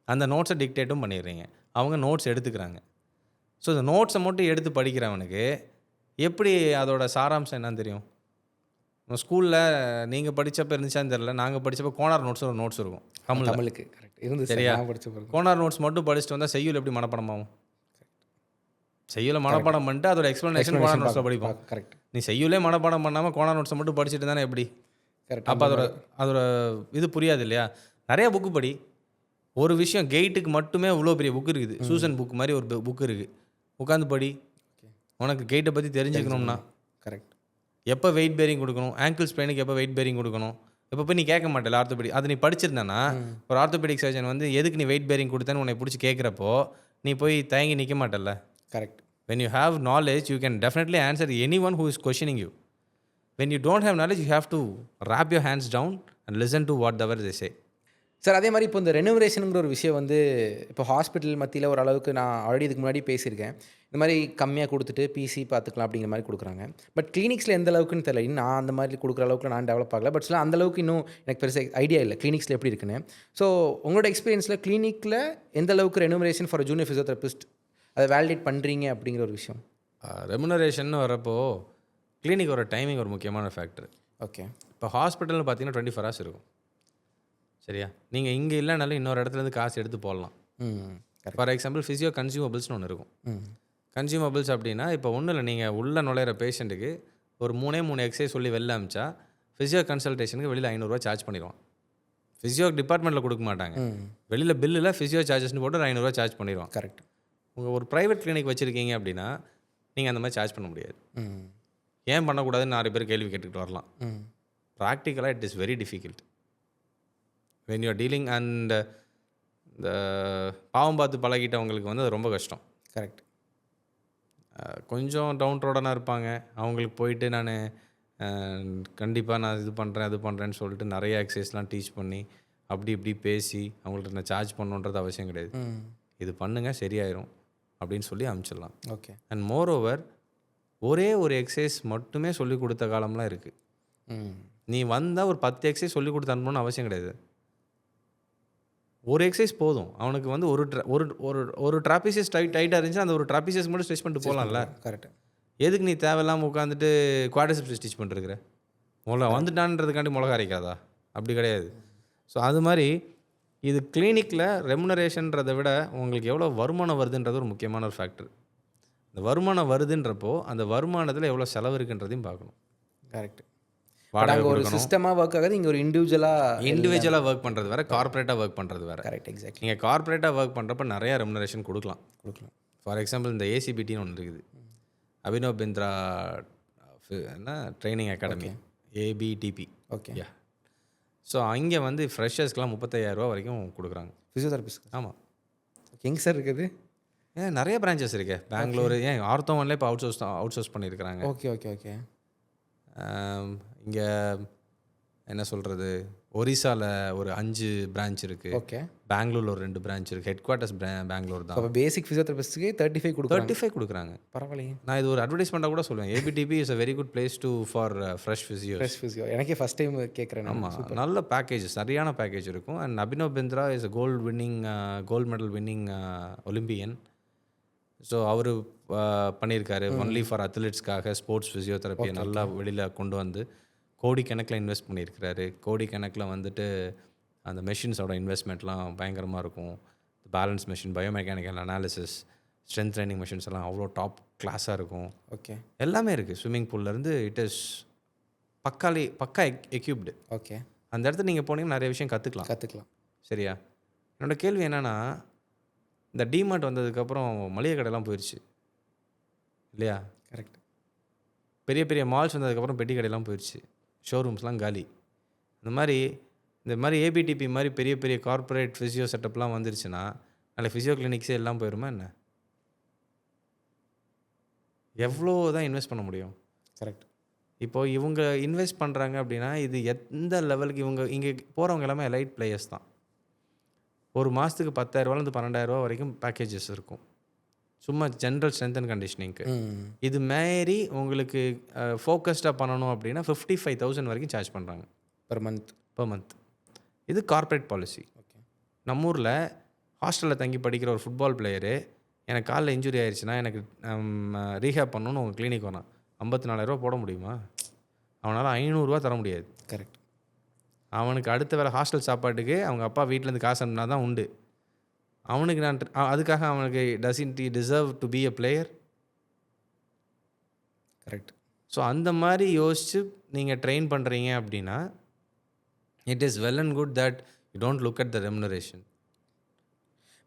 அந்த நோட்ஸை டிக்டேட்டும் பண்ணிடுறீங்க, அவங்க நோட்ஸ் எடுத்துக்கிறாங்க. ஸோ இந்த நோட்ஸை மட்டும் எடுத்து படிக்கிறவனுக்கு எப்படி அதோட சாராம்சம் என்னன்னு தெரியும்? ஸ்கூலில் நீங்கள் படித்தப்போ இருந்துச்சான்னு தெரியல, நாங்கள் படித்தப்போ கோனார் நோட்ஸ் ஒரு நோட்ஸ் இருக்கும் தமிழுக்கு. கரெக்ட் இருந்து சரியா? கோனார் நோட்ஸ் மட்டும் படிச்சுட்டு வந்தால் செய்யுள் எப்படி மனப்பாடம் ஆகும்? செய்யுளை மனப்பாடம் பண்ணிட்டு அதோட எக்ஸ்ப்ளனேஷன் கோனார் நோட்ஸில் படிப்போம். கரெக்ட். நீ செய்யுளே மனப்பாடம் பண்ணாமல் கோனார் நோட்ஸை மட்டும் படிச்சுட்டு தானே எப்படி? கரெக்ட். அப்போ அதோட இது புரியாது இல்லையா? நிறைய புக்கு படி. ஒரு விஷயம் கெயிட்டுக்கு மட்டுமே இவ்வளோ பெரிய புக்கு இருக்குது, சூசன் புக் மாதிரி ஒரு புக்கு இருக்குது, உட்காந்து படி. உனக்கு கெயிட்டை பற்றி தெரிஞ்சுக்கணும்னா கரெக்ட். எப்போ வெயிட் பேரிங் கொடுக்கணும், ஆங்கிள் ஸ்ப்ரெயினுக்கு எப்போ வெயிட் பேரிங் கொடுக்கணும், இப்போ போய் நீ கேட்க மாட்டேல ஆர்த்தோபெடிக். அதை நீ படிச்சிருந்தேன்னா ஒரு ஆர்த்தோபெடிக் சர்ஜன் வந்து எதுக்கு நீ வெயிட் பேரிங் கொடுத்தேன்னு உன்னை பிடிச்சி கேட்குறப்போ நீ போய் தயங்கி நிற்க மாட்டேல்ல. Correct. when you have knowledge you can definitely answer anyone who is questioning you. when you don't have knowledge you have to wrap your hands down and listen to whatever they say. Sir அதே மாதிரி இப்போ இந்த ரெனோவேஷனுங்கிற ஒரு விஷயம் வந்து இப்போ hospital மத்தியில் ஓரளவுக்கு நான் ஆல்ரெடி இதுக்கு முன்னாடி பேசியிருக்கேன். இந்த மாதிரி கம்மியாக கொடுத்துட்டு பிசி பார்த்துக்கலாம் அப்படிங்கிற மாதிரி கொடுக்குறாங்க. பட் கிளினிக்ஸில் எந்த அளவுக்குன்னு தெரியல. இன்னும் நான் அந்த மாதிரி கொடுக்குற அளவுக்கு நான் டெவலப் ஆகல. பட் சில அந்தளவுக்கு இன்னும் எனக்கு பெருசாக ஐடியா இல்லை கிளினிக்ஸில் எப்படி இருக்குன்னு. ஸோ உங்களோட எக்ஸ்பீரியன்ஸில் கிளினிக்கில் எந்த அளவுக்கு ரெனோவேஷன் ஃபார் ஜூனியர் ஃபிசியோதெரபிஸ்ட் அதை வேலிடேட் பண்ணுறீங்க அப்படிங்கிற ஒரு விஷயம்? ரெமுனரேஷன் வரப்போ கிளினிக்கோட டைமிங் ஒரு முக்கியமான ஃபேக்டர். ஓகே. இப்போ ஹாஸ்பிட்டலில் பார்த்தீங்கன்னா 24 hours இருக்கும், சரியா? நீங்கள் இங்கே இல்லைனாலும் இன்னொரு இடத்துலேருந்து காசு எடுத்து போடலாம். ஃபார் எக்ஸாம்பிள் ஃபிசியோ கன்சியூமபிள்ஸ்னு ஒன்று இருக்கும். கன்சியூமபிள்ஸ் அப்படின்னா இப்போ ஒன்றும் இல்லை, நீங்கள் உள்ளே நுழையிற பேஷண்ட்டுக்கு ஒரு 3 எக்ஸசைஸ் சொல்லி வெளில அமிச்சா ஃபிசியோ கன்சல்டேஷனுக்கு வெளியில் 500 சார்ஜ் பண்ணிடுவான். ஃபிசியோ டிபார்ட்மெண்ட்டில் கொடுக்க மாட்டாங்க, வெளியில் பில்லில் ஃபிசியோ சார்ஜஸ்னு போட்டு 500 சார்ஜ் பண்ணிடுவான். கரெக்ட். உங்கள் ஒரு ப்ரைவேட் கிளினிக் வச்சுருக்கீங்க அப்படின்னா நீங்கள் அந்த மாதிரி சார்ஜ் பண்ண முடியாது. ஏன் பண்ணக்கூடாதுன்னு 4 பேர் கேள்வி கேட்டுக்கிட்டு வரலாம். ப்ராக்டிக்கலாக it is very difficult when you are dealing and இந்த பாவம் பார்த்து பழகிட்டவங்களுக்கு வந்து அது ரொம்ப கஷ்டம். கரெக்ட். கொஞ்சம் டவுன் ரோடனாக இருப்பாங்க, அவங்களுக்கு போயிட்டு நான் கண்டிப்பாக நான் இது பண்ணுறேன் அது பண்ணுறேன்னு சொல்லிட்டு நிறைய எக்ஸசைஸ்லாம் டீச் பண்ணி அப்படி இப்படி பேசி அவங்கள்ட்ட நான் சார்ஜ் பண்ணுன்றது அவசியம் கிடையாது. இது பண்ணுங்கள் சரியாயிரும் அப்படின்னு சொல்லி அனுப்பிச்சிடலாம். ஓகே. அண்ட் மோர் ஓவர் ஒரே ஒரு எக்ஸசைஸ் மட்டுமே சொல்லி கொடுத்த காலம்லாம் இருக்குது. நீ வந்தால் ஒரு 10 எக்ஸசைஸ் சொல்லி கொடுத்து அனுப்பணும்னு அவசியம் கிடையாது. ஒரு எக்ஸசைஸ் போதும் அவனுக்கு வந்து ஒரு ட்ராபிசியஸ் டைட்டாக இருந்துச்சுன்னா அந்த ஒரு ட்ராபிசியஸ் மட்டும் ஸ்ட்ரெச் பண்ணிட்டு போகலாம்ல. கரெக்ட். எதுக்கு நீ தேவையில்லாமல் உட்காந்துட்டு குவாட்ரிசெப்ஸ் ஸ்டிச் பண்ணிருக்கிற? வந்துட்டான்றதுக்காண்டி மிளகா அரைக்காதா? அப்படி கிடையாது. ஸோ அது மாதிரி இது கிளினிக்கில் ரெமுனரேஷன்றதை விட உங்களுக்கு எவ்வளோ வருமானம் வருதுன்றது ஒரு முக்கியமான ஒரு ஃபேக்டர். இந்த வருமானம் வருதுன்றப்போ அந்த வருமானத்தில் எவ்வளோ செலவு இருக்குன்றதையும் பார்க்கணும். கரெக்ட். வாடகை ஒரு சிஸ்டமாக ஒர்க் ஆகுது, இங்கே ஒரு இண்டிவிஜுவலாக ஒர்க் பண்ணுறது வேறு, கார்பரேட்டாக ஒர்க் பண்ணுறது வேறு. கரெக்ட். எக்ஸாக்ட்லி. நீங்கள் கார்பரேட்டாக ஒர்க் பண்ணுறப்ப நிறையா ரெமுனரேஷன் கொடுக்கலாம். ஃபார் எக்ஸாம்பிள் இந்த ஏசிபிடின்னு ஒன்று இருக்குது, அபினவ் பிந்த்ரா என்ன ட்ரைனிங் அகாடமி, ஏபிடிபி. ஓகே. யா. ஸோ அங்கே வந்து ஃப்ரெஷர்ஸ்க்கெலாம் 35,000 வரைக்கும் கொடுக்குறாங்க ஃபிசியோதெரபிஸ்ட். ஆமாம். எங்கே சார் இருக்குது? நிறைய பிரான்ச்சஸ் இருக்கு பெங்களூர். ஆர்த்தோவன்ல இப்போ அவுட் சோர்ஸ் பண்ணியிருக்கிறாங்க. Okay okay okay. இங்கே என்ன சொல்கிறது, ஒரிசாவில் ஒரு 5 பிரான்ச் இருக்குது. ஓகே. பெங்களூரில் ஒரு 2 பிரான்ச் இருக்குது. ஹெட் குவார்ட்டர்ஸ் பெங்களூர் தான். இப்போ பேசிக் ஃபிசியோதெரபிஸ்ட்டுக்கு 35 கொடுக்குறாங்க. பரவாயில்லையே. நான் இது ஒரு அட்வர்டைஸ்மெண்ட்டாக கூட சொல்லுவேன். ABTP is a very good place for fresh physio. எனக்கே ஃபஸ்ட் டைம் கேட்குறேன். ஆமாம், நல்ல பேக்கேஜ், சரியான பேக்கேஜ் இருக்கும். And Abhinav Bindra is a gold medal winning Olympian. So அவர் பண்ணியிருக்காரு ஒன்லி ஃபார் அத்லெட்ஸ்க்காக ஸ்போர்ட்ஸ் ஃபிசியோதெரப்பியை நல்லா வெளியில் கொண்டு வந்து கோடிக்கணக்கில் இன்வெஸ்ட் பண்ணியிருக்கிறாரு. கோடிக்கணக்கில் வந்துட்டு அந்த மெஷின்ஸோட இன்வெஸ்ட்மெண்ட்லாம் பயங்கரமாக இருக்கும். Balance machine, biomechanical analysis, strength training machines எல்லாம் அவ்வளோ டாப் கிளாஸாக இருக்கும். ஓகே. எல்லாமே இருக்குது. ஸ்விம்மிங் பூல்லேருந்து இட் இஸ் பக்கா எக்யூப்டு. ஓகே. அந்த இடத்துல நீங்கள் போனீங்கன்னா நிறைய விஷயம் கற்றுக்கலாம். சரியா? என்னோட கேள்வி என்னென்னா, இந்த டிமார்ட் வந்ததுக்கப்புறம் மளிகை கடைலாம் போயிடுச்சு இல்லையா? கரெக்ட். பெரிய பெரிய மால்ஸ் வந்ததுக்கப்புறம் பெட்டி கடையெல்லாம் போயிடுச்சு. ஷோரூம்ஸ்லாம் காலி. இந்த மாதிரி ஏபிடிபி மாதிரி பெரிய பெரிய கார்ப்பரேட் ஃபிசியோ செட்டப்லாம் வந்துருச்சுன்னா நாளைக்கு ஃபிசியோ கிளினிக்ஸே எல்லாம் போயிடுமா என்ன? எவ்வளோ தான் இன்வெஸ்ட் பண்ண முடியும்? கரெக்ட். இப்போது இவங்க இன்வெஸ்ட் பண்ணுறாங்க அப்படின்னா இது எந்த லெவலுக்கு இங்கே போகிறவங்க எல்லாமே எலைட் பிளேயர்ஸ் தான். ஒரு மாதத்துக்கு 10,000 12,000 வரைக்கும் பேக்கேஜஸ் இருக்கும் சும்மா ஜென்ரல் ஸ்ட்ரென்த் அண்ட் கண்டிஷனிங்க்கு. இது மாரி உங்களுக்கு ஃபோக்கஸ்டாக பண்ணணும் அப்படின்னா 55,000 வரைக்கும் சார்ஜ் பண்ணுறாங்க பெர் மந்த். இது கார்ப்பரேட் பாலிசி. ஓகே. நம்ம ஊரில் ஹாஸ்டலில் தங்கி படிக்கிற ஒரு ஃபுட்பால் பிளேயரு எனக்கு காலில் இன்ஜுரி ஆயிடுச்சுன்னா எனக்கு ரீஹேப் பண்ணணும்னு உங்கள் கிளினிக் வரான். 54,000 போட முடியுமா? அவனால் 500 தர முடியாது. கரெக்ட். அவனுக்கு அடுத்த வேறு ஹாஸ்டல் சாப்பாட்டுக்கு அவங்க அப்பா வீட்டிலேருந்து காசு அனுப்புனா தான் உண்டு. அவனுக்கு அதுக்காக அவனுக்கு doesn't he deserve to be a player? Correct. So அந்த மாதிரி யோசித்து நீங்கள் ட்ரெயின் பண்ணுறீங்க அப்படின்னா it is well and good that you don't look at the remuneration.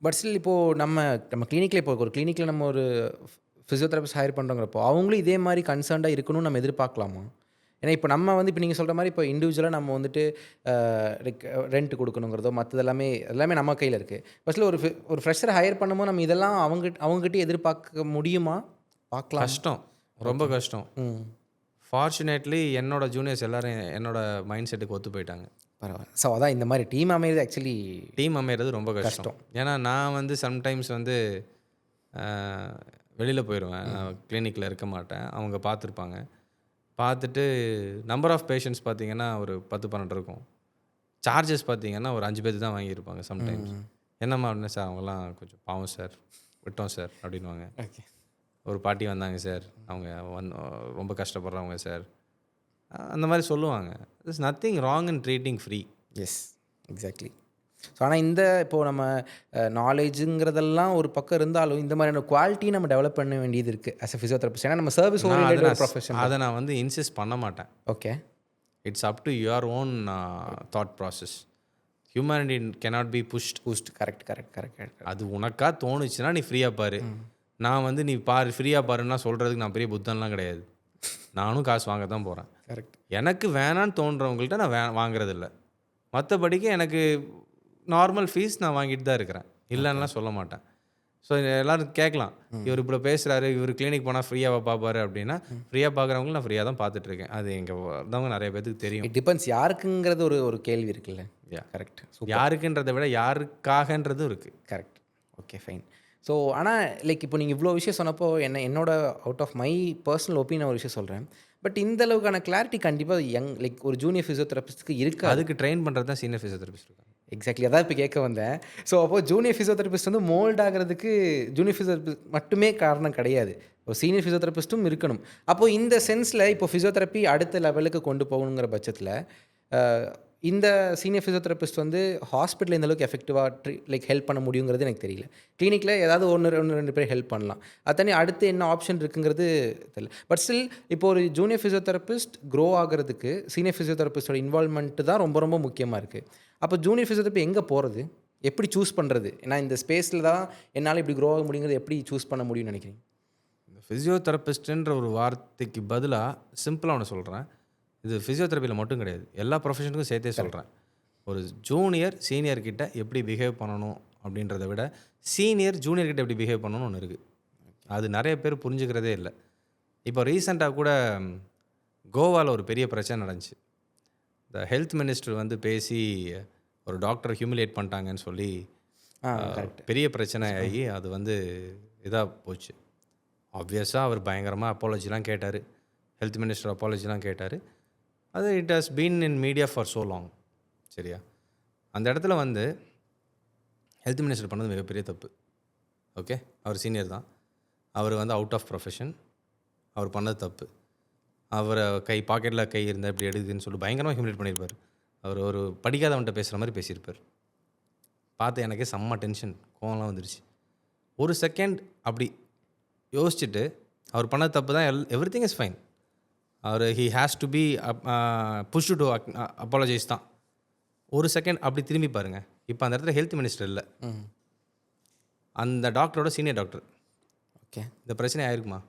But still இப்போது நம்ம கிளினிக்கில் இப்போ ஒரு கிளினிக்கில் நம்ம ஒரு ஃபிசியோதெரபிஸ்ட் ஹையர் பண்ணுறோங்கிறப்போ அவங்களும் இதே மாதிரி கன்சர்ன்டாக இருக்கணும்னு நம்ம எதிர்பார்க்கலாமா? ஏன்னா இப்போ நம்ம இப்போ நீங்கள் சொல்கிற மாதிரி இப்போ இண்டிவிஜுவலாக நம்ம வந்துட்டு ரெண்ட் கொடுக்கணுங்கிறதோ மற்றது எல்லாமே நம்ம கையில் இருக்குது. ஃபஸ்ட்டில் ஒரு ஃப்ரெஷரை ஹையர் பண்ணும்போது நம்ம இதெல்லாம் அவங்ககிட்ட எதிர்பார்க்க முடியுமா? பார்க்கலாம். கஷ்டம், ரொம்ப கஷ்டம். ஃபார்ச்சுனேட்லி என்னோட ஜூனியர்ஸ் எல்லோரும் என்னோட மைண்ட் செட்டுக்கு ஒத்து போயிட்டாங்க. பரவாயில்ல. ஸோ அதான் இந்த மாதிரி டீம் அமையிறது ரொம்ப கஷ்டம். ஏன்னா நான் சம்டைம்ஸ் வெளியில் போயிடுவேன். நான் கிளினிக்கில் இருக்க மாட்டேன். அவங்க பார்த்துருப்பாங்க. பார்த்துட்டு நம்பர் ஆஃப் பேஷண்ட்ஸ் பார்த்தீங்கன்னா ஒரு 10-12 இருக்கும். சார்ஜஸ் பார்த்தீங்கன்னா ஒரு 5 பேர் தான் வாங்கியிருப்பாங்க சம்டைம்ஸ். என்னம்மா அப்படின்னா, சார் அவங்கெல்லாம் கொஞ்சம் பாவம் சார், விட்டோம் சார் அப்படின்வாங்க. ஓகே. ஒரு பாட்டி வந்தாங்க சார், அவங்க ரொம்ப கஷ்டப்படுறவங்க சார், அந்த மாதிரி சொல்லுவாங்க. It's nothing wrong in treating free. Yes, exactly. So ஆனால் இப்போது நம்ம நாலேஜுங்கிறதெல்லாம் ஒரு பக்கம் இருந்தாலும் இந்த மாதிரியான குவாலிட்டி நம்ம டெவலப் பண்ண வேண்டியது இருக்குது ஆஸ் அ ஃபிசியோதெரபிஸ்ட். ஏன்னா நம்ம சர்வீஸ் ஓரியன்டட் ப்ரொஃபஷன். அதை நான் இன்சிஸ்ட் பண்ண மாட்டேன். Okay. It's up to your own thought process. Humanity cannot be pushed. Correct. அது உனக்கா தோணுச்சுன்னா நீ ஃப்ரீயாக பாரு. நான் நீ பாரு ஃப்ரீயாக பாருன்னா சொல்கிறதுக்கு நான் பெரிய புத்தன்லாம் கிடையாது. நானும் காசு வாங்க தான் போகிறேன். கரெக்ட். எனக்கு வேணான்னு தோன்றவங்கள்ட்ட நான் வாங்குறதில்ல. மற்றபடிக்கு எனக்கு நார்மல் ஃபீஸ் நான் வாங்கிட்டு தான் இருக்கிறேன். இல்லைன்னுலாம் சொல்ல மாட்டேன். ஸோ எல்லோரும் கேட்கலாம், இவர் இப்படி பேசுகிறாரு, இவர் கிளினிக் போனால் ஃப்ரீயாக பார்ப்பாரு அப்படின்னா, ஃப்ரீயாக பார்க்குறவங்களும் நான் ஃப்ரீயாக தான் பார்த்துட்ருக்கேன். அது எங்கள் வந்தவங்க நிறைய பேருக்கு தெரியும். இட் டிபெண்ட்ஸ் யாருக்குங்கிறது ஒரு கேள்வி இருக்குல்ல. கரெக்ட். யாருக்குன்றதை விட யாருக்காகன்றதும் இருக்குது. கரெக்ட். Okay, fine. ஸோ ஆனால் இப்போ நீங்கள் இவ்வளோ விஷயம் சொன்னப்போ என்னோட out of my personal opinion ஒரு விஷயம் சொல்கிறேன். பட் இந்த அளவுக்கான கிளாரிட்டி கண்டிப்பாக ஒரு ஜூனியர் ஃபிசியோதெரபிஸ்ட்டுக்கு இருக்குது. அதுக்கு ட்ரெயின் பண்ணுறது தான் சீனியர் ஃபிசியோதெரபிஸ்ட் இருக்காங்க. எக்ஸாக்ட்லி, அதான் இப்போ கேட்க வந்தேன். ஸோ அப்போது ஜூனியர் ஃபிசியோதெரபிஸ்ட் மோல்ட் ஆகிறதுக்கு ஜூனியர் ஃபிசியோதெரபிஸ்ட் மட்டுமே காரணம் கிடையாது, ஒரு சீனியர் ஃபிசியோதெரபிஸ்ட்டும் இருக்கணும். அப்போது இந்த சென்ஸில் இப்போ ஃபிசியோதெரப்பி அடுத்த லெவலுக்கு கொண்டு போகணுங்கிற பட்சத்தில் இந்த சீனியர் ஃபிசியோதெரபிஸ்ட் ஹாஸ்பிட்டலில் இந்த அளவுக்கு எஃபெக்டிவாக ஹெல்ப் பண்ண முடியுங்கிறது எனக்கு தெரியல. கிளினிக்கில் ஏதாவது ஒன்று ரெண்டு பேர் ஹெல்ப் பண்ணலாம். அது தனி அடுத்து என்ன ஆப்ஷன் இருக்குங்கிறது தெரியல. பட் ஸ்டில் இப்போ ஒரு ஜூனியர் ஃபிசியோதெரபிஸ்ட் க்ரோ ஆகிறதுக்கு சீனியர் ஃபிசியோதெரபிஸ்டோட இன்வால்மெண்ட்டு தான் ரொம்ப ரொம்ப முக்கியமாக இருக்குது. அப்போ ஜூனியர் ஃபிசியோதெரப்பி எங்கே போகிறது, எப்படி சூஸ் பண்ணுறது? ஏன்னா இந்த ஸ்பேஸில் தான் என்னால் இப்படி க்ரோ ஆக முடியுங்கிறது எப்படி சூஸ் பண்ண முடியும்னு நினைக்கிறீங்க? இந்த ஃபிசியோதெரபிஸ்ட்ன்ற ஒரு வார்த்தைக்கு பதிலாக சிம்பிளாக ஒன்று சொல்கிறேன். இது ஃபிசியோதெரப்பியில் மட்டும் கிடையாது, எல்லா ப்ரொஃபஷனுக்கும் சேர்த்தே சொல்கிறேன். ஒரு ஜூனியர் சீனியர்கிட்ட எப்படி பிஹேவ் பண்ணணும் அப்படின்றத விட சீனியர் ஜூனியர்கிட்ட எப்படி பிஹேவ் பண்ணணும்னு ஒன்று இருக்குது. அது நிறைய பேர் புரிஞ்சுக்கிறதே இல்லை. இப்போ ரீசெண்டாக கூட கோவாவில் ஒரு பெரிய பிரச்சனை நடந்துச்சு. இந்த ஹெல்த் மினிஸ்டர் பேசி ஒரு டாக்டர் ஹியூமிலேட் பண்ணிட்டாங்கன்னு சொல்லி பெரிய பிரச்சனை ஆகி அது இதாக போச்சு. ஆப்வியஸாக அவர் பயங்கரமாக அப்பாலஜிலாம் கேட்டார், ஹெல்த் மினிஸ்டர் அப்பாலஜிலாம் கேட்டார். அது it has been in media for so long. சரியா? அந்த இடத்துல ஹெல்த் மினிஸ்டர் பண்ணது மிகப்பெரிய தப்பு. ஓகே, அவர் சீனியர் தான். அவர் வந்து அவுட் ஆஃப் ப்ரொஃபஷன். அவர் பண்ணது தப்பு. அவரை பாக்கெட்டில் கை இருந்தால் இப்படி எடுக்குதுன்னு சொல்லி பயங்கரமாக ஹியூமிலேட் பண்ணியிருப்பார். அவர் ஒரு படிக்காதவன்கிட்ட பேசுகிற மாதிரி பேசியிருப்பார். பார்த்து எனக்கே செம்ம டென்ஷன், கோவம்லாம் வந்துருச்சு. ஒரு செகண்ட் அப்படி யோசிச்சுட்டு அவர் பண்ணது தப்பு தான், எவ்ரிதிங் இஸ் ஃபைன். அவர் he has to be pushed to apologise தான். ஒரு செகண்ட் அப்படி திரும்பி பாருங்க. இப்போ அந்த இடத்துல ஹெல்த் மினிஸ்டர் இல்லை, அந்த டாக்டரோட சீனியர் டாக்டர். ஓகே, இந்த பிரச்சனை ஆயிருக்குமா?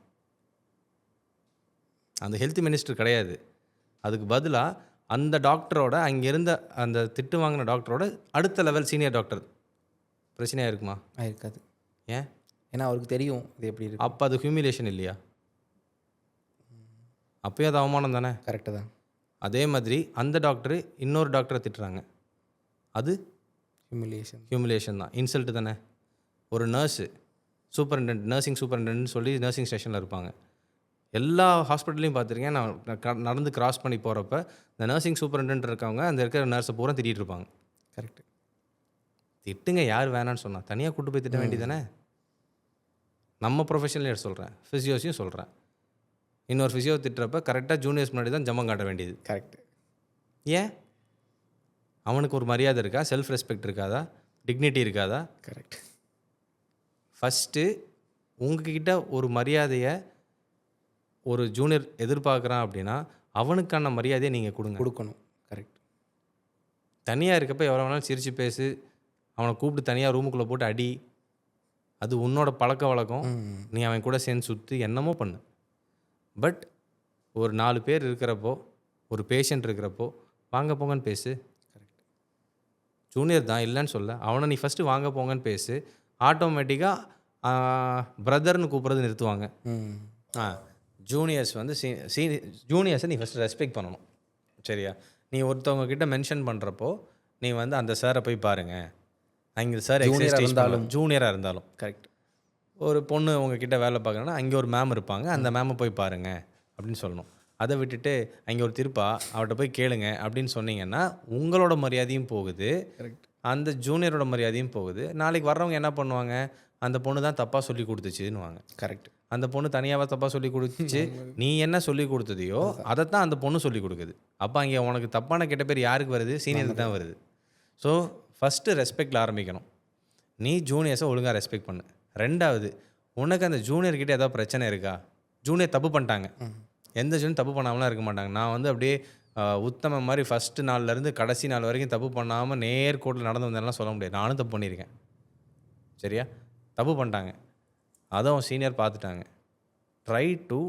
அந்த ஹெல்த் மினிஸ்டர் கிடையாது. அதுக்கு பதிலாக அந்த டாக்டரோட, அங்கே இருந்த அந்த திட்டு வாங்கின டாக்டரோட அடுத்த லெவல் சீனியர் டாக்டர் பிரச்சனையாக இருக்குமா? இருக்காது. ஏன்? ஏன்னா அவருக்கு தெரியும் இது எப்படி இருக்கு. அப்போ அது ஹியூமிலேஷன் இல்லையா? அப்போயும் அது அவமானம் தானே? கரெக்டு தான். அதே மாதிரி அந்த டாக்டரு இன்னொரு டாக்டரை திட்டுறாங்க, அது ஹியூமிலேஷன் தான், இன்சல்ட்டு தானே. ஒரு நர்ஸு சூப்பரிண்டென்ட், நர்சிங் சூப்பரிண்டென்ட்னு சொல்லி நர்சிங் ஸ்டேஷனில் இருப்பாங்க. எல்லா ஹாஸ்பிட்டல்லையும் பார்த்துருக்கேன். நான் நடந்து கிராஸ் பண்ணி போகிறப்ப இந்த நர்சிங் சூப்பரிண்டென்ட் இருக்கவங்க அந்த இருக்கிற நர்ஸை பூரா திட்டிகிட்டு இருப்பாங்க. கரெக்டு. திட்டுங்க, யார் வேணான்னு சொன்னால்? தனியாக கூட்டு போய் திட்ட வேண்டியதானே? நம்ம ப்ரொஃபஷனல் சொல்கிறேன், ஃபிசியோஸையும் சொல்கிறேன். இன்னொரு ஃபிசியோ திட்டுறப்ப கரெக்டாக ஜூனியர்ஸ் முன்னாடி தான் ஜம்பம் காட்ட வேண்டியது. கரெக்டு. ஏன்? அவனுக்கு ஒரு மரியாதை இருக்கா? செல்ஃப் ரெஸ்பெக்ட் இருக்காதா? டிக்னிட்டி இருக்காதா? கரெக்ட். ஃபஸ்ட்டு உங்ககிட்ட ஒரு மரியாதையை ஒரு ஜூனியர் எதிர்பார்க்குறான் அப்படின்னா அவனுக்கான மரியாதையை நீங்கள் கொடுக்கணும். கரெக்ட். தனியாக இருக்கப்போ எவ்வளோ வேணாலும் சிரித்து பேசு, அவனை கூப்பிட்டு தனியாக ரூமுக்குள்ளே போட்டு அடி, அது உன்னோட பழக்க வழக்கம். நீ அவன் கூட சேர்ந்து சுற்றி என்னமோ பண்ணு. பட் ஒரு 4 பேர் இருக்கிறப்போ, ஒரு பேஷண்ட் இருக்கிறப்போ வாங்க போங்கன்னு பேசு. கரெக்ட். ஜூனியர் தான் இல்லைன்னு சொல்ல, அவனை நீ ஃபஸ்ட்டு வாங்க போங்கன்னு பேசு. ஆட்டோமேட்டிக்காக பிரதர்னு கூப்பிட்றது நிறுத்துவாங்க. ஜூனியர்ஸ் வந்து ஜூனியர்ஸை நீ ஃபஸ்ட்டு ரெஸ்பெக்ட் பண்ணணும். சரியா? நீ ஒருத்தவங்க கிட்ட மென்ஷன் பண்ணுறப்போ நீ வந்து அந்த சாரை போய் பாருங்கள், அங்கே சார் இருந்தாலும் ஜூனியராக இருந்தாலும். கரெக்ட். ஒரு பொண்ணு உங்ககிட்ட வேலை பார்க்குறேன்னா அங்கே ஒரு மேம் இருப்பாங்க, அந்த மேமை போய் பாருங்கள் அப்படின்னு சொல்லணும். அதை விட்டுட்டு அங்கே ஒரு திருப்பா அவர்கிட்ட போய் கேளுங்க அப்படின்னு சொன்னீங்கன்னா உங்களோட மரியாதையும் போகுது, கரெக்ட், அந்த ஜூனியரோட மரியாதையும் போகுது. நாளைக்கு வர்றவங்க என்ன பண்ணுவாங்க? அந்த பொண்ணு தான் தப்பாக சொல்லி கொடுத்துச்சுன்னுவாங்க. கரெக்ட். அந்த பொண்ணு தனியாக தப்பாக சொல்லி கொடுத்துச்சு. நீ என்ன சொல்லி கொடுத்ததையோ அதைத்தான் அந்த பொண்ணு சொல்லி கொடுக்குது. அப்போ அங்கே உனக்கு தப்பான கெட்ட பேர் யாருக்கு வருது? சீனியருக்கு தான் வருது. ஸோ ஃபஸ்ட்டு ரெஸ்பெக்டில் ஆரம்பிக்கணும். நீ ஜூனியர்ஸை ஒழுங்காக ரெஸ்பெக்ட் பண்ணு. 2வது, உனக்கு அந்த ஜூனியர்கிட்ட ஏதாவது பிரச்சனை இருக்கா? ஜூனியர் தப்பு பண்ணிட்டாங்க, எந்த ஜூனியர் தப்பு பண்ணாமலாம் இருக்க மாட்டாங்க. நான் வந்து அப்படியே உத்தம மாதிரி ஃபஸ்ட்டு நாள்லேருந்து கடைசி நாள் வரைக்கும் தப்பு பண்ணாமல் நேர்கோட்டில் நடந்து வந்தேன்லாம் சொல்ல முடியாது. நானும் தப்பு பண்ணியிருக்கேன். சரியா? தப்பு பண்ணிட்டாங்க, அதை அவன் சீனியர் பார்த்துட்டாங்க. Try to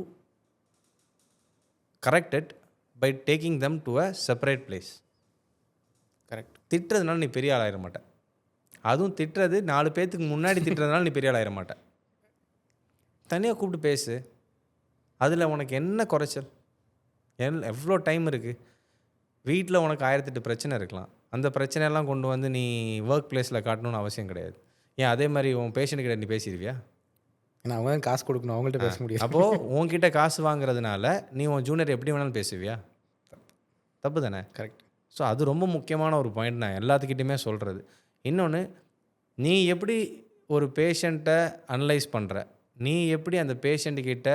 correct it by taking them to a separate place. Correct. திட்டுறதுனால நீ பெரிய ஆள் ஆயிட மாட்ட. அதுவும் திட்டுறது 4 பேர்த்துக்கு முன்னாடி திட்டுறதுனால நீ பெரிய ஆள் ஆயிட மாட்ட. தனியாக கூப்பிட்டு பேசு. அதில் உனக்கு என்ன குறைச்சல்? எவ்வளோ டைம் இருக்குது? வீட்டில் உனக்கு 1008 பிரச்சனை இருக்கலாம். அந்த பிரச்சனையெல்லாம் கொண்டு வந்து நீ ஒர்க் பிளேஸில் காட்டணும்னு அவசியம் கிடையாது. ஏன் அதே மாதிரி உன் பேஷண்ட் கிட்ட நீ பேசிடுவியா? ஏன்னா அவங்க தான் காசு கொடுக்கணும், அவங்கள்ட்ட பேச முடியாது. அப்போது உன்கிட்ட காசு வாங்குறதுனால நீ உன் ஜூனியர் எப்படி வேணாலும் பேசுவியா? தப்பு தானே? கரெக்ட். ஸோ அது ரொம்ப முக்கியமான ஒரு பாயிண்ட் நான் எல்லாத்துக்கிட்டையுமே சொல்கிறது. இன்னொன்று, நீ எப்படி ஒரு பேஷண்ட்டை அனலைஸ் பண்ணுற, நீ எப்படி அந்த பேஷண்ட்டுக்கிட்ட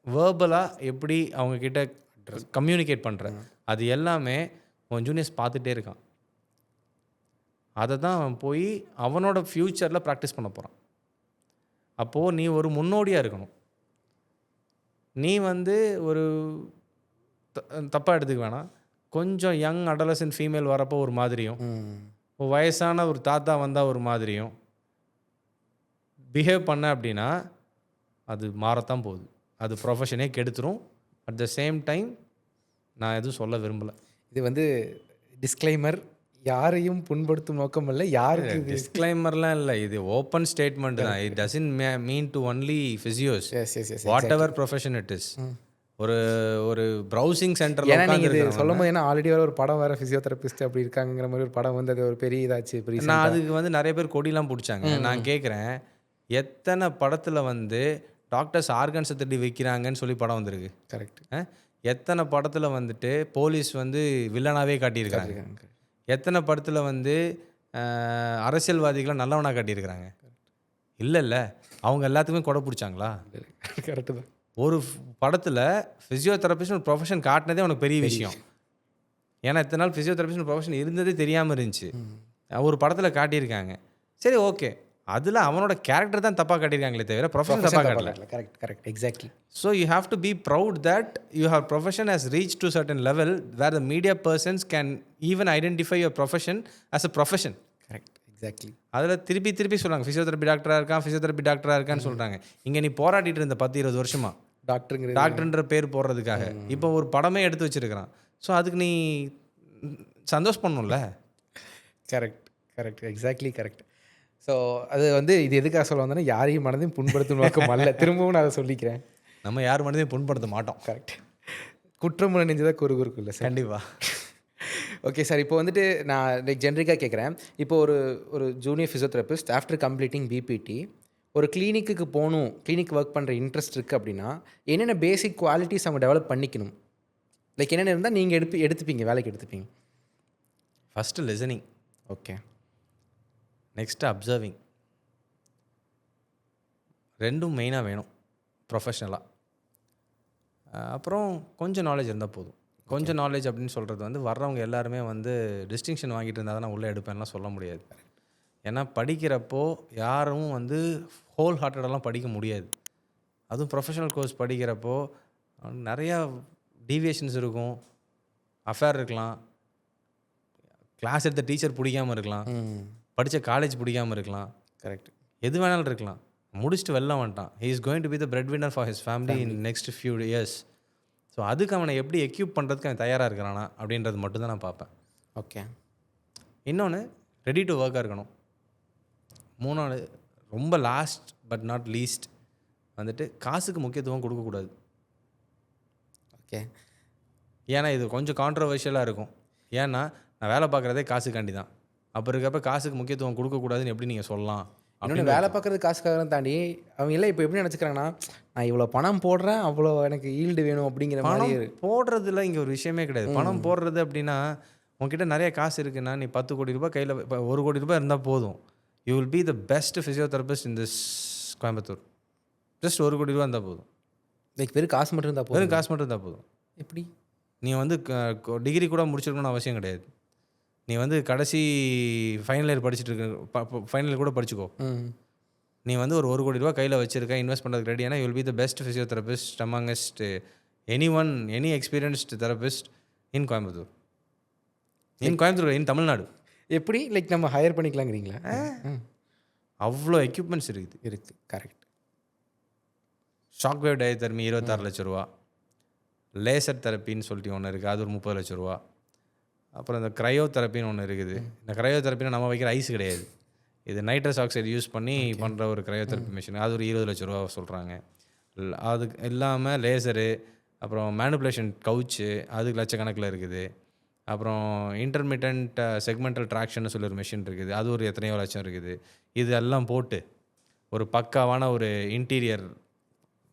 வேர்பலாக எப்படி அவங்கக்கிட்ட கம்யூனிகேட் பண்ணுற, அது எல்லாமே உன் ஜூனியர்ஸ் பார்த்துட்டே இருக்கான். அதை தான் அவன் போய் அவனோட ஃப்யூச்சரில் ப்ராக்டிஸ் பண்ண போகிறான். அப்போது நீ ஒரு முன்னோடியாக இருக்கணும். நீ வந்து ஒரு தப்பாக எடுத்துக்க வேணாம். கொஞ்சம் யங் அடலசன்ட் ஃபீமேல் வரப்போ ஒரு மாதிரியும், வயசான ஒரு தாத்தா வந்தால் ஒரு மாதிரியும் பிஹேவ் பண்ண அப்படின்னா அது மாறத்தான் போகுது. அது ப்ரொஃபஷனே கெடுத்துரும். அட் த சேம் டைம் நான் எதுவும் சொல்ல விரும்பலை. இது வந்து டிஸ்க்ளைமர், யாரையும் புண்படுத்தும் நோக்கம் இல்லை. யாருக்கு டிஸ்க்ளைமர்லாம் இல்லை, இது ஓப்பன் ஸ்டேட்மெண்ட் தான். It doesn't mean to only physios, what ever profession it is. ஒரு ஒரு ப்ரௌசிங் சென்டர். ஏன்னா நீங்கள் இது சொல்லும் போது, ஏன்னா ஆல்ரெடி ஒரு படம் வேறு ஃபிசியோதெரபிஸ்ட் அப்படி இருக்காங்கிற மாதிரி ஒரு படம் வந்து அது ஒரு பெரிய இதாச்சு. நான் அதுக்கு வந்து நிறைய பேர் கொடிலாம் பிடிச்சாங்க. நான் கேட்குறேன், எத்தனை படத்தில் வந்து டாக்டர்ஸ் ஆர்கன்ஸை தட்டி வைக்கிறாங்கன்னு சொல்லி படம் வந்திருக்கு? கரெக்ட். எத்தனை படத்தில் வந்துட்டு போலீஸ் வந்து வில்லனாகவே காட்டியிருக்காங்க? எத்தனை படத்தில் வந்து அரசியல்வாதிகளை நல்லவனாக காட்டியிருக்கிறாங்க? இல்ல அவங்க எல்லாத்துக்குமே கொடை பிடிச்சாங்களா? கரெக்டு தான். ஒரு படத்தில் ஃபிசியோதெரபிஸ்ட் ஒரு ப்ரொஃபஷன் காட்டினதே உனக்கு பெரிய விஷயம். ஏன்னா இத்தனை நாள் ஃபிசியோதெரபிஸ்ட் ப்ரொஃபஷன் இருந்ததே தெரியாமல் இருந்துச்சு. ஒரு படத்தில் காட்டியிருக்காங்க. சரி ஓகே, அதில் அவனோட கேரக்டர் தான் தப்பாக காட்டியிருக்காங்களே தவிர ப்ரொஃபஷன் தப்பாக காட்டல. Correct correct exactly. So you have to be proud that your profession has reach to certain level where the media persons can even identify your profession as a profession. Correct exactly. அதில் திருப்பி சொல்கிறாங்க physiotherapy டாக்டராக இருக்கான்னு சொல்கிறாங்க. இங்கே நீ போராடிட்டு இருந்த 10-20 வருஷமா டாக்டர்ன்ற பேர் போடுறதுக்காக இப்போ ஒரு படமே எடுத்து வச்சிருக்கிறான். ஸோ அதுக்கு நீ சந்தோஷம் பண்ணணும்ல. Correct correct exactly correct. So அது வந்து இது எதுக்காக சொல்ல வந்தோன்னா, யாரையும் மனதையும் புண்படுத்தும் நோக்கம் அல்ல. திரும்பவும் நான் அதை சொல்லிக்கிறேன். நம்ம யார் மனதையும் புண்படுத்த மாட்டோம். கரெக்ட். குற்றம் நினைஞ்சதாக குறுகுறுக்கும் இல்லை சார்? கண்டிப்பாக. ஓகே சார், இப்போ வந்துட்டு நான் லைக் ஜென்ரிக்காக கேட்குறேன். இப்போ ஒரு junior physiotherapist after completing BPT ஒரு கிளினிக்கு போகணும், கிளினிக் ஒர்க் பண்ணுற இன்ட்ரெஸ்ட் இருக்குது அப்படின்னா என்னென்ன பேசிக் குவாலிட்டிஸ் அவங்க டெவலப் பண்ணிக்கணும்? லைக் என்னென்ன இருந்தால் நீங்கள் எடுத்துப்பீங்க, வேலைக்கு எடுத்துப்பீங்க? First listening. Okay. Next observing. ரெண்டும் மெயினாக வேணும் ப்ரொஃபஷ்னலாக. அப்புறம் கொஞ்சம் நாலேஜ் இருந்தால் போதும். கொஞ்சம் நாலேஜ் அப்படின்னு சொல்கிறது வந்து வர்றவங்க எல்லாருமே வந்து டிஸ்டிங்ஷன் வாங்கிட்டு இருந்தால் தான் நான் உள்ளே எடுப்பேன்லாம் சொல்ல முடியாது. ஏன்னா படிக்கிறப்போ யாரும் வந்து ஹோல் ஹார்ட்டடெல்லாம் படிக்க முடியாது. அதுவும் ப்ரொஃபஷனல் கோர்ஸ் படிக்கிறப்போ நிறையா டீவியேஷன்ஸ் இருக்கும், அஃபேர் இருக்கலாம், கிளாஸ் எடுத்த டீச்சர் பிடிக்காமல் இருக்கலாம், படித்த காலேஜ் பிடிக்காமல் இருக்கலாம். கரெக்ட். எது வேணாலும் இருக்கலாம். முடிச்சுட்டு வெளில வந்துட்டான். He is going to be the bread winner for his family in next few years. So அதுக்கு அவனை எப்படி எக்யூப் பண்ணுறதுக்கு அவன் தயாராக இருக்கிறானா அப்படின்றது மட்டும்தான் நான் பார்ப்பேன். ஓகே. இன்னொன்று ரெடி டு ஒர்க்காக இருக்கணும். மூணாவது ரொம்ப லாஸ்ட் பட் நாட் லீஸ்ட் வந்துட்டு காசுக்கு முக்கியத்துவம் கொடுக்கக்கூடாது. ஓகே. ஏன்னா இது கொஞ்சம் கான்ட்ரவர்ஷியலாக இருக்கும். ஏன்னா நான் வேலை பார்க்குறதே காசுக்காண்டி தான். அப்போ இருக்கப்போ காசுக்கு முக்கியத்துவம் கொடுக்கக்கூடாதுன்னு எப்படி நீங்கள் சொல்லலாம்? இன்னொன்று வேலை பார்க்குறது காசுக்காக தாண்டி அவங்க எல்லாம் இப்போ எப்படி நினச்சிக்கிறாங்கன்னா, நான் இவ்வளோ பணம் போடுறேன், அவ்வளோ எனக்கு ஈல்டு வேணும் அப்படிங்கிற மாதிரி. போடுறதுல இங்கே ஒரு விஷயமே கிடையாது. பணம் போடுறது அப்படின்னா உங்ககிட்ட நிறைய காசு இருக்குன்னா நீ 10 கோடி ரூபாய் கையில் 1 கோடி ரூபாய் இருந்தால் போதும். You will be the best physiotherapist in this Coimbatore. Just 1 கோடி ரூபா இருந்தால் போதும். லைக் வெறும் காசு மட்டும் இருந்தால் போதும். வெறும் காசு மட்டும் இருந்தால் போதும். எப்படி? நீ வந்து டிகிரி கூட முடிச்சிருக்கணும்னு அவசியம் கிடையாது. நீ வந்து கடைசி ஃபைனல் இயர் படிச்சுட்டு இருக்க, ஃபைனல் இயர் கூட படிச்சுக்கோ. நீ வந்து ஒரு 1 கோடி ரூபா கையில் வச்சிருக்க, இன்வெஸ்ட் பண்ணுறதுக்கு ரெடியானா you will be the best physiotherapist amongst any experienced therapist in Coimbatore. In Coimbatore, in Tamil Nadu. எப்படி லைக் நம்ம ஹையர் பண்ணிக்கலாங்கிறீங்களா? அவ்வளோ எக்யூப்மெண்ட்ஸ் இருக்குது. கரெக்ட். ஷாக் வேவ் டயத்தெர்மி 26 லட்ச ரூபா. லேசர் தெரப்பின்னு சொல்லிட்டு ஒன்று இருக்குது, அது ஒரு 30 லட்ச ரூபா. அப்புறம் இந்த க்ரையோ தெரப்பின்னு ஒன்று இருக்குது. இந்த க்ரையோ தெரப்பினா நம்ம வைக்கிற ஐஸ் கிடையாது, இது நைட்ரஸ் ஆக்சைடு யூஸ் பண்ணி பண்ணுற ஒரு க்ரையோ தெரப்பி மிஷின். அது ஒரு 20 லட்ச ரூபா சொல்கிறாங்க. அதுக்கு இல்லாமல் லேசரு, அப்புறம் மேனுப்புலேஷன் கவுச்சு, அதுக்கு லட்சக்கணக்கில் இருக்குது. அப்புறம் இன்டர்மிட்டன்ட் செக்மெண்டல் ட்ராக்ஷன் சொல்லி ஒரு மிஷின் இருக்குது, அது ஒரு எத்தனையோ லட்சம் இருக்குது. இதெல்லாம் போட்டு ஒரு பக்காவான ஒரு இன்டீரியர்,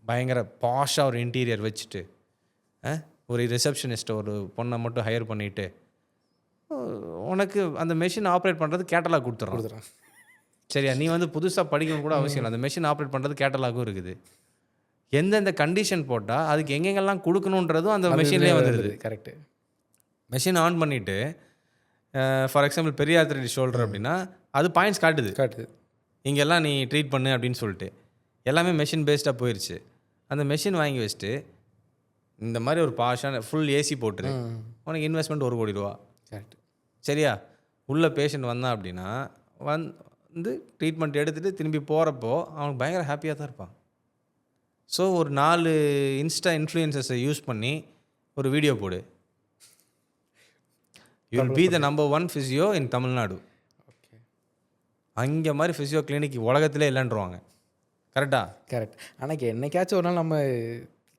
பயங்கர பாஷாக ஒரு இன்டீரியர் வச்சுட்டு ஒரு ரிசப்ஷனிஸ்ட்டை ஒரு பொண்ணை மட்டும் ஹையர் பண்ணிவிட்டு உனக்கு அந்த மெஷின் ஆப்ரேட் பண்ணுறது கேட்டலாக் கொடுத்துட்றான். சரியா? நீ வந்து புதுசாக படிக்கணும் கூட அவசியம் இல்லை. அந்த மெஷின் ஆப்ரேட் பண்ணுறது கேட்டலாகும் இருக்குது. எந்தெந்த கண்டிஷன் போட்டால் அதுக்கு எங்கெங்கெல்லாம் கொடுக்கணுன்றதும் அந்த மெஷின்லேயே வந்துடுது. கரெக்டு. மெஷின் ஆன் பண்ணிவிட்டு ஃபார் எக்ஸாம்பிள் பெரிய ஆர்த்தரைட்டிஸ் ஷோல்டர் அப்படின்னா அது பாயிண்ட்ஸ் காட்டுது. இங்கெல்லாம் நீ ட்ரீட் பண்ணு அப்படின்னு சொல்லிட்டு எல்லாமே மெஷின் பேஸ்டாக போயிடுச்சு. அந்த மெஷின் வாங்கி வச்சுட்டு இந்த மாதிரி ஒரு பாஷான ஃபுல் ஏசி போட்டுரு, உனக்கு இன்வெஸ்ட்மெண்ட் 1 கோடி ரூபா. கரெக்ட். சரியா? உள்ள பேஷண்ட் வந்தான் அப்படின்னா வந்து ட்ரீட்மெண்ட் எடுத்துகிட்டு திரும்பி போகிறப்போ அவனுக்கு பயங்கர ஹாப்பியாக தான் இருப்பான். ஸோ ஒரு 4 இன்ஸ்டா இன்ஃப்ளூயன்சர்ஸை யூஸ் பண்ணி ஒரு வீடியோ போடு. You will be the number 1 physio in Tamil Nadu. Okay. அங்கே மாதிரி ஃபிசியோ கிளினிக் உலகத்திலே இல்லைன்றவாங்க. கரெக்டா? கரெக்ட். ஆனால் என்னைக்காச்சும் ஒரு நாள் நம்ம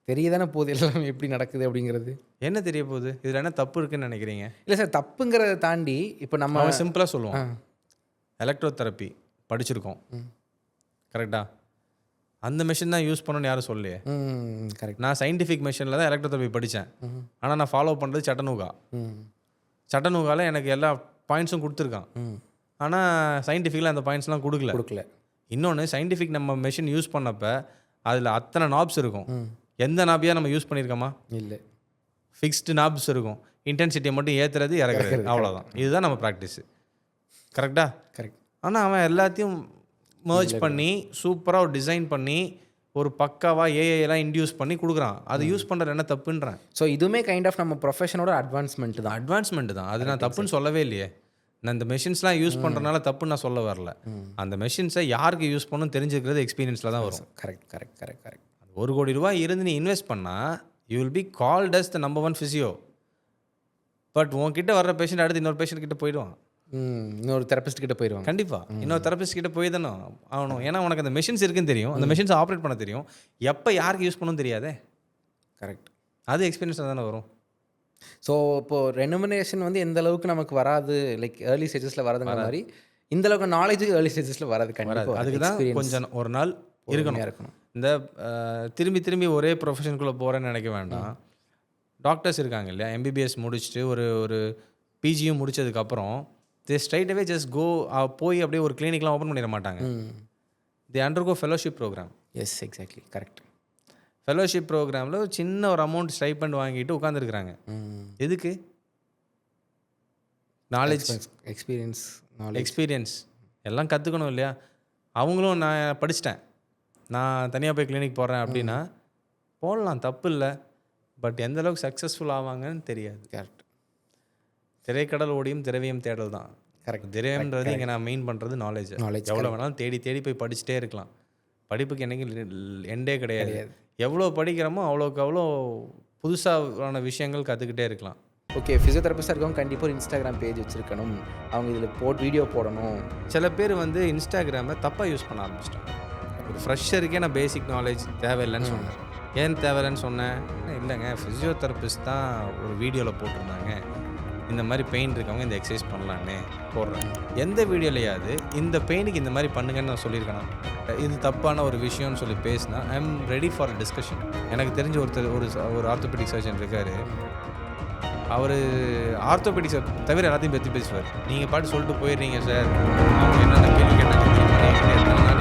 தெரியதானே போகுது எல்லாம் எப்படி நடக்குது அப்படிங்கிறது. என்ன தெரிய போகுது? இதில் என்ன தப்பு இருக்குன்னு நினைக்கிறீங்க? இல்லை சார், தப்புங்கிறத தாண்டி இப்போ நம்ம சிம்பிளாக சொல்லுவோம், எலக்ட்ரோ தெரப்பி படிச்சிருக்கோம், கரெக்டா? அந்த மிஷின் தான் யூஸ் பண்ணணும்னு யாரும் சொல்லலையே. கரெக்ட். நான் சயின்டிஃபிக் மிஷினில் தான் எலக்ட்ரோ தெரப்பி படித்தேன். ஆனால் நான் ஃபாலோ பண்ணுறது சட்டனூகாவில் எனக்கு எல்லா பாயிண்ட்ஸும் கொடுத்துருக்கான். ஆனால் சயின்டிஃபிக்கில் அந்த பாயிண்ட்ஸ்லாம் கொடுக்கல. இன்னொன்று சயின்டிஃபிக் நம்ம மெஷின் யூஸ் பண்ணப்ப அதில் அத்தனை நாப்ஸ் இருக்கும். எந்த நாபியாக நம்ம யூஸ் பண்ணியிருக்கோமா? இல்லை. ஃபிக்ஸ்டு நாப்ஸ் இருக்கும். இன்டென்சிட்டியை மட்டும் ஏற்றுறது இறக்குறது, அவ்வளோதான். இதுதான் நம்ம ப்ராக்டிஸு. கரெக்டா? கரெக்ட். ஆனால் அவன் எல்லாத்தையும் மர்ஜ் பண்ணி சூப்பராக ஒரு டிசைன் பண்ணி ஒரு பக்காவாக ஏஐலாம் இன்டியூஸ் பண்ணி கொடுக்குறான். அது யூஸ் பண்ணுறது என்ன தப்புன்றேன். ஸோ இதுவுமே கைண்ட் ஆஃப் நம்ம ப்ரொஃபஷனோட அட்வான்ஸ்மெண்ட் தான். அட்வான்ஸ்மெண்ட் தான். அது நான் தப்புன்னு சொல்லவே இல்லையே. நான் இந்த மெஷின்ஸ்லாம் யூஸ் பண்ணுறதுனால தப்புன்னு நான் சொல்ல வரல. அந்த மெஷின்ஸை யாருக்கு யூஸ் பண்ணணும்னு தெரிஞ்சுக்கிறது எக்ஸ்பீரியன்ஸில் தான் வரும். Correct correct correct correct. ₹1 கோடி இருந்து நீ இன்வெஸ்ட் பண்ணால் you will be called as the number 1 physio. But உன்கிட்ட வர்ற பேஷண்ட் அடுத்து இன்னொரு பேஷண்ட் கிட்ட போயிடுவான். இன்னொரு தெரபிஸ்ட் கிட்ட போயிடுவாங்க. கண்டிப்பாக இன்னொரு தெரபிஸ்ட் கிட்ட போய் தானே ஆகணும். ஏன்னா உனக்கு அந்த மெஷின்ஸ் இருக்குன்னு தெரியும், அந்த மெஷின்ஸ் ஆப்ரேட் பண்ண தெரியும், எப்போ யாருக்கு யூஸ் பண்ணணும்னு தெரியாதே. கரெக்ட். அது எக்ஸ்பீரியன்ஸாக தானே வரும். ஸோ இப்போது ரெனுமினேஷன் வந்து எந்த அளவுக்கு நமக்கு வராது, லைக் ஏர்லி ஸ்டேஜஸில் வரதுங்கிற மாதிரி இந்த அளவுக்கு நாலேஜ் ஏர்லி ஸ்டேஜஸில் வராது. கண்டிப்பாக அதுக்கு தான் கொஞ்சம் ஒரு நாள் இருக்கணும். இந்த திரும்பி திரும்பி ஒரே ப்ரொஃபஷனுக்குள்ளே போகிறேன்னு நினைக்க வேண்டாம். டாக்டர்ஸ் இருக்காங்க இல்லையா, எம்பிபிஎஸ் முடிச்சுட்டு ஒரு பிஜியும் முடிச்சதுக்கப்புறம் தே ஸ்ட்ரைட் அவே ஜஸ்ட் கோ போய் அப்படியே ஒரு கிளினிக்லாம் ஓப்பன் பண்ணிட மாட்டாங்க. They undergo fellowship programme. Yes exactly correct. Fellowship ப்ரோக்ராமில் ஒரு சின்ன ஒரு அமௌண்ட் ஸ்டைப்பண்ட் வாங்கிட்டு உட்காந்துருக்குறாங்க. எதுக்கு? நாலேஜ், எக்ஸ்பீரியன்ஸ் எல்லாம் கற்றுக்கணும் இல்லையா. அவங்களும் நான் படிச்சிட்டேன், நான் தனியாக போய் கிளினிக் போடுறேன் அப்படின்னா போடலாம், தப்பு இல்லை. பட் எந்த அளவுக்கு சக்ஸஸ்ஃபுல் ஆவாங்கன்னு தெரியாது. கரெக்ட். திரைக்கடல் ஓடியும் திரவியம் தேடல் தான். கரெக்ட். திரவியம்ன்றது இங்கே நான் மெயின் பண்ணுறது நாலேஜ். எவ்வளோ வேணாலும் தேடி தேடி போய் படிச்சுட்டே இருக்கலாம். படிப்புக்கு என்றைக்கு எண்டே கிடையாது. எவ்வளோ படிக்கிறோமோ அவ்வளோக்கு அவ்வளோ புதுசான விஷயங்கள் கற்றுக்கிட்டே இருக்கலாம். ஓகே, ஃபிசியோதெரபிஸ்டாக இருக்கவங்க கண்டிப்பாக ஒரு இன்ஸ்டாகிராம் பேஜ் வச்சுருக்கணும், அவங்க இதில் வீடியோ போடணும். சில பேர் வந்து இன்ஸ்டாகிராமை தப்பாக யூஸ் பண்ண ஆரம்பிச்சிட்டாங்க. ஒரு ஃப்ரெஷருக்கே நான் பேசிக் நாலேஜ் தேவையில்லைன்னு சொன்னேன். ஏன் தேவையில்லைன்னு சொன்னேன்? இல்லைங்க, ஃபிசியோதெரபிஸ்ட் தான் ஒரு வீடியோவில் போட்டிருந்தாங்க, இந்த மாதிரி பெயின் இருக்கவங்க இந்த எக்ஸசைஸ் பண்ணலான்னு போடுறேன். எந்த வீடியோலையாவது இந்த பெயினுக்கு இந்த மாதிரி பண்ணுங்கன்னு நான் சொல்லியிருக்கேன். இது தப்பான ஒரு விஷயம்னு சொல்லி பேசினா I am ready for discussion. எனக்கு தெரிஞ்ச ஒரு ஆர்த்தோபெடிக் சர்ஜன் இருக்கார். அவர் ஆர்த்தோபெடிக்ஸை தவிர எல்லாத்தையும் பற்றி பேசுவார். நீங்கள் பாட்டு சொல்லிட்டு போயிடுறீங்க சார், அவங்க என்னென்ன கேள்வி கேட்டாங்க